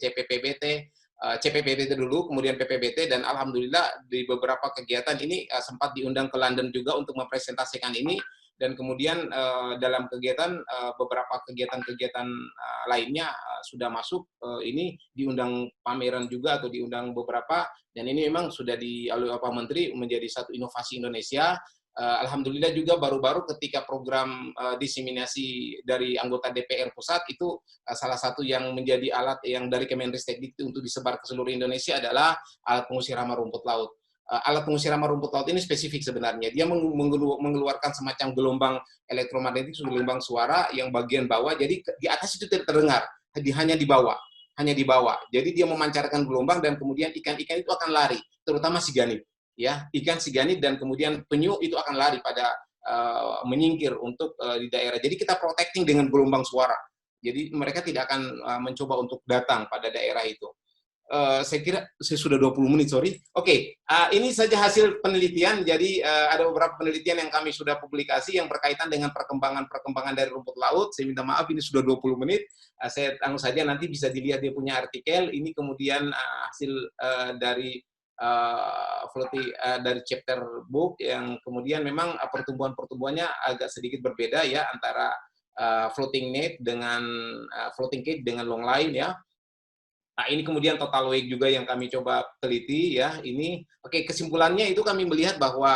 CPPBT dulu, kemudian PPBT, dan alhamdulillah di beberapa kegiatan ini sempat diundang ke London juga untuk mempresentasikan ini, dan kemudian dalam kegiatan beberapa kegiatan lainnya sudah masuk, ini diundang pameran juga atau diundang beberapa, dan ini memang sudah oleh Pak Menteri menjadi satu inovasi Indonesia. Alhamdulillah juga baru-baru ketika program diseminasi dari anggota DPR pusat itu salah satu yang menjadi alat yang dari Kemenristek untuk disebar ke seluruh Indonesia adalah alat pengusir hama rumput laut. Alat pengusir hama rumput laut ini spesifik sebenarnya. Dia mengeluarkan semacam gelombang elektromagnetik, gelombang suara yang bagian bawah. Jadi di atas itu tidak terdengar, hanya di bawah. Jadi dia memancarkan gelombang dan kemudian ikan-ikan itu akan lari, terutama siganid. Ya, ikan siganid dan kemudian penyu itu akan lari pada menyingkir untuk di daerah. Jadi kita protecting dengan gelombang suara. Jadi mereka tidak akan mencoba untuk datang pada daerah itu. Saya kira saya sudah 20 menit, sorry. Oke, ini saja hasil penelitian. Jadi ada beberapa penelitian yang kami sudah publikasi yang berkaitan dengan perkembangan dari rumput laut. Saya minta maaf ini sudah 20 menit. Saya tanggung saja nanti bisa dilihat dia punya artikel. Ini kemudian hasil dari dari chapter book yang kemudian memang pertumbuhannya agak sedikit berbeda ya antara floating net dengan floating cage dengan long line ya. Nah, ini kemudian total weight juga yang kami coba teliti ya. Ini oke, kesimpulannya itu kami melihat bahwa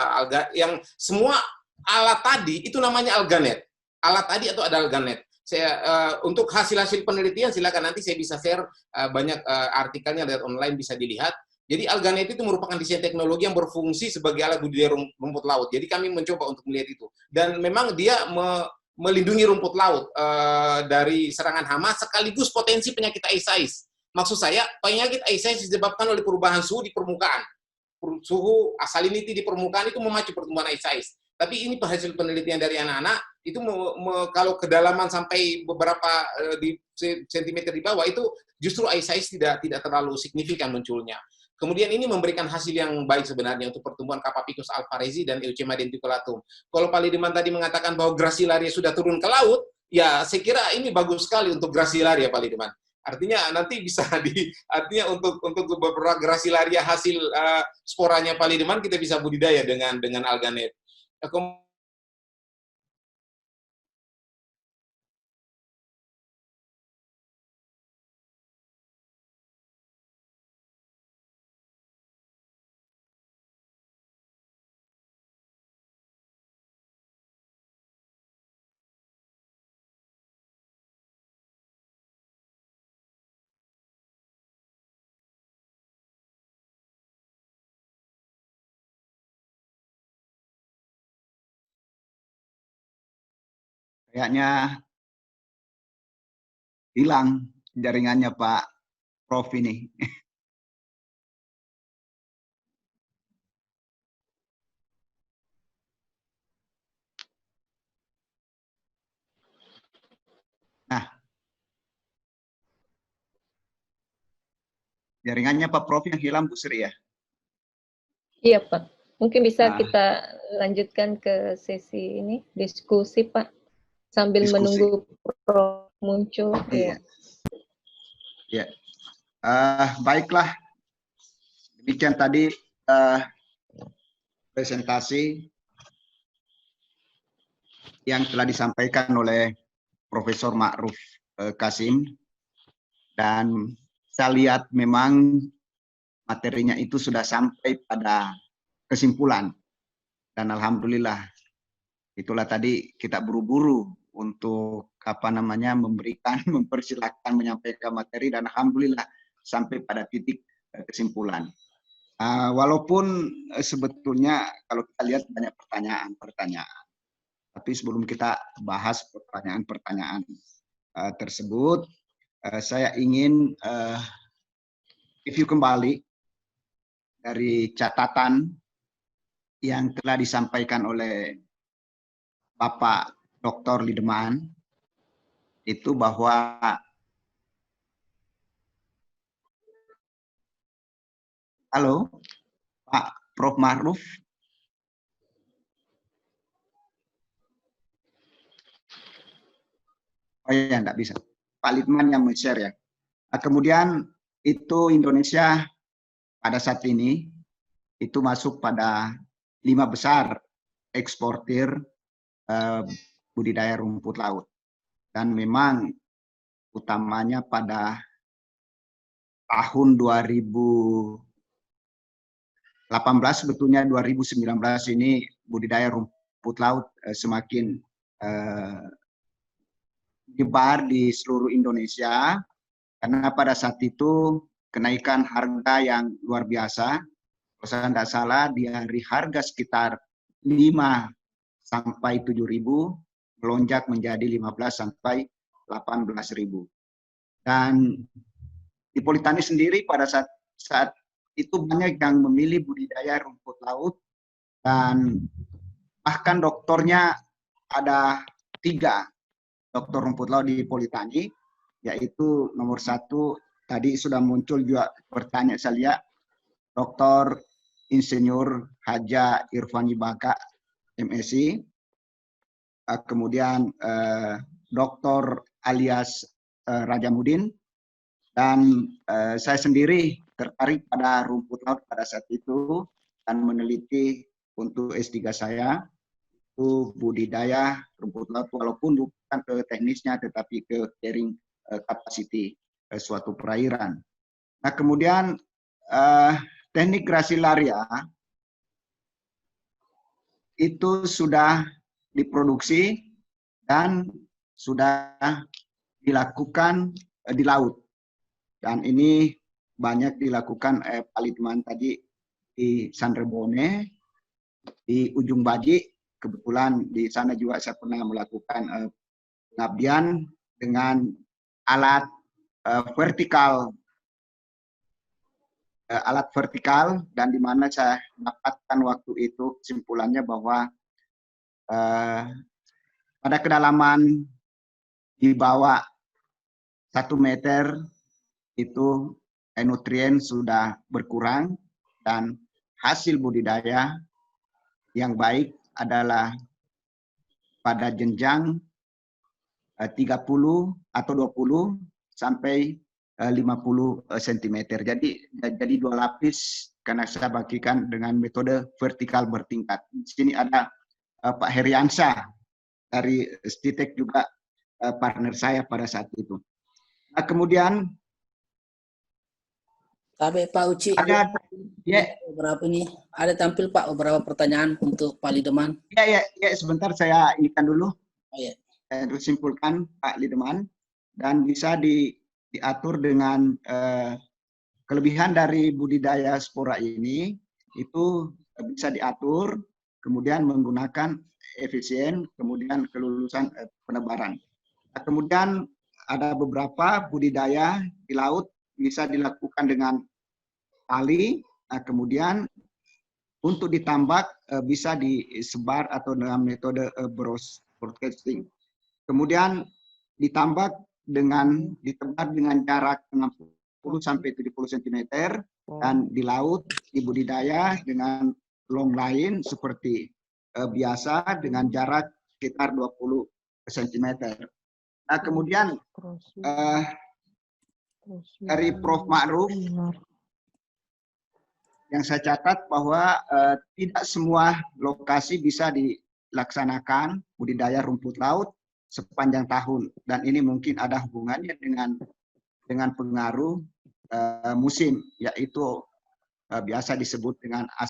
yang semua alat tadi itu namanya alganet. Alat tadi atau ada alganet. Saya untuk hasil-hasil penelitian silakan nanti saya bisa share banyak artikelnya lihat online bisa dilihat. Jadi alganet itu merupakan desain teknologi yang berfungsi sebagai alat budidaya rumput laut. Jadi kami mencoba untuk melihat itu. Dan memang dia melindungi rumput laut dari serangan hama sekaligus potensi penyakit aedes. Maksud saya, penyakit aedes disebabkan oleh perubahan suhu di permukaan. suhu salinity di permukaan itu memacu pertumbuhan ice ice. Tapi ini hasil penelitian dari anak-anak itu kalau kedalaman sampai beberapa sentimeter di bawah itu justru ice ice tidak terlalu signifikan munculnya. Kemudian ini memberikan hasil yang baik sebenarnya untuk pertumbuhan Capapicus alvarezi dan Eucema denticulatum. Kalau Pak Lideman tadi mengatakan bahwa Gracilaria sudah turun ke laut, ya saya kira ini bagus sekali untuk Gracilaria, Pak Lideman. Artinya nanti bisa artinya untuk beberapa Gracilaria hasil sporanya Pak Lideman kita bisa budidaya dengan alganet. Kayaknya hilang jaringannya Pak Prof ini. Nah, jaringannya Pak Prof yang hilang, Bu Sri ya? Iya, Pak. Mungkin bisa Nah. kita lanjutkan ke sesi ini, diskusi, Pak. Sambil Diskusi. menunggu Prof muncul. Iya. Ya. Baiklah. Demikian tadi presentasi yang telah disampaikan oleh Profesor Ma'ruf Kasim. Dan saya lihat memang materinya itu sudah sampai pada kesimpulan. Dan alhamdulillah, itulah tadi kita buru-buru untuk mempersilahkan menyampaikan materi, dan alhamdulillah sampai pada titik kesimpulan. Walaupun sebetulnya kalau kita lihat banyak pertanyaan, tapi sebelum kita bahas pertanyaan-pertanyaan tersebut, saya ingin review kembali dari catatan yang telah disampaikan oleh Bapak Dr. Lideman, itu bahwa halo Pak Prof Ma'ruf. Oh ya, enggak bisa. Pak Lideman yang men-share ya. Kemudian itu Indonesia pada saat ini itu masuk pada 5 besar eksportir budidaya rumput laut. Dan memang utamanya pada tahun 2018, sebetulnya 2019 ini budidaya rumput laut semakin nyebar di seluruh Indonesia, karena pada saat itu kenaikan harga yang luar biasa. Kalau saya tidak salah, dari harga sekitar 5 sampai 7.000 melonjak menjadi 15 sampai 18.000. Dan di Politani sendiri pada saat itu banyak yang memilih budidaya rumput laut, dan bahkan doktornya ada 3 doktor rumput laut di Politani, yaitu nomor 1 tadi sudah muncul juga pertanyaan saya, Dr. Insinyur Haja Irfani Baka, MSc, kemudian Dr. Alias Rajamudin, dan saya sendiri tertarik pada rumput laut pada saat itu dan meneliti untuk S3 saya itu budidaya rumput laut, walaupun bukan ke teknisnya tetapi ke carrying capacity suatu perairan. Nah, kemudian teknik Gracilaria itu sudah diproduksi dan sudah dilakukan di laut. Dan ini banyak dilakukan Pak Lideman tadi di Sanrebone, di Ujung Baji. Kebetulan di sana juga saya pernah melakukan pengabdian dengan alat vertikal alat vertikal, dan di mana saya dapatkan waktu itu kesimpulannya bahwa pada kedalaman di bawah 1 meter itu nutrien sudah berkurang, dan hasil budidaya yang baik adalah pada jenjang 30 atau 20 sampai 50 cm. Jadi 2 lapis karena saya bagikan dengan metode vertikal bertingkat. Di sini ada Pak Heriansyah dari Stitek, juga partner saya pada saat itu. Nah, kemudian Tapi Pak Uci, ada beberapa ini ada tampil Pak beberapa pertanyaan untuk Pak Lideman. ya sebentar saya inikan dulu. Oh, ya. Saya simpulkan Pak Lideman, dan bisa diatur dengan kelebihan dari budidaya spora ini itu bisa diatur, kemudian menggunakan efisien, kemudian kelulusan penebaran. Nah, kemudian ada beberapa budidaya di laut bisa dilakukan dengan tali, nah, kemudian untuk ditambak bisa disebar atau dengan metode broadcasting. Kemudian ditambak ditebar dengan jarak 60 sampai 70 cm, dan di laut di budidaya dengan long line seperti biasa dengan jarak sekitar 20 cm. Nah, kemudian dari Prof. Ma'ruf yang saya catat bahwa tidak semua lokasi bisa dilaksanakan budidaya rumput laut sepanjang tahun, dan ini mungkin ada hubungannya dengan pengaruh musim, yaitu biasa disebut dengan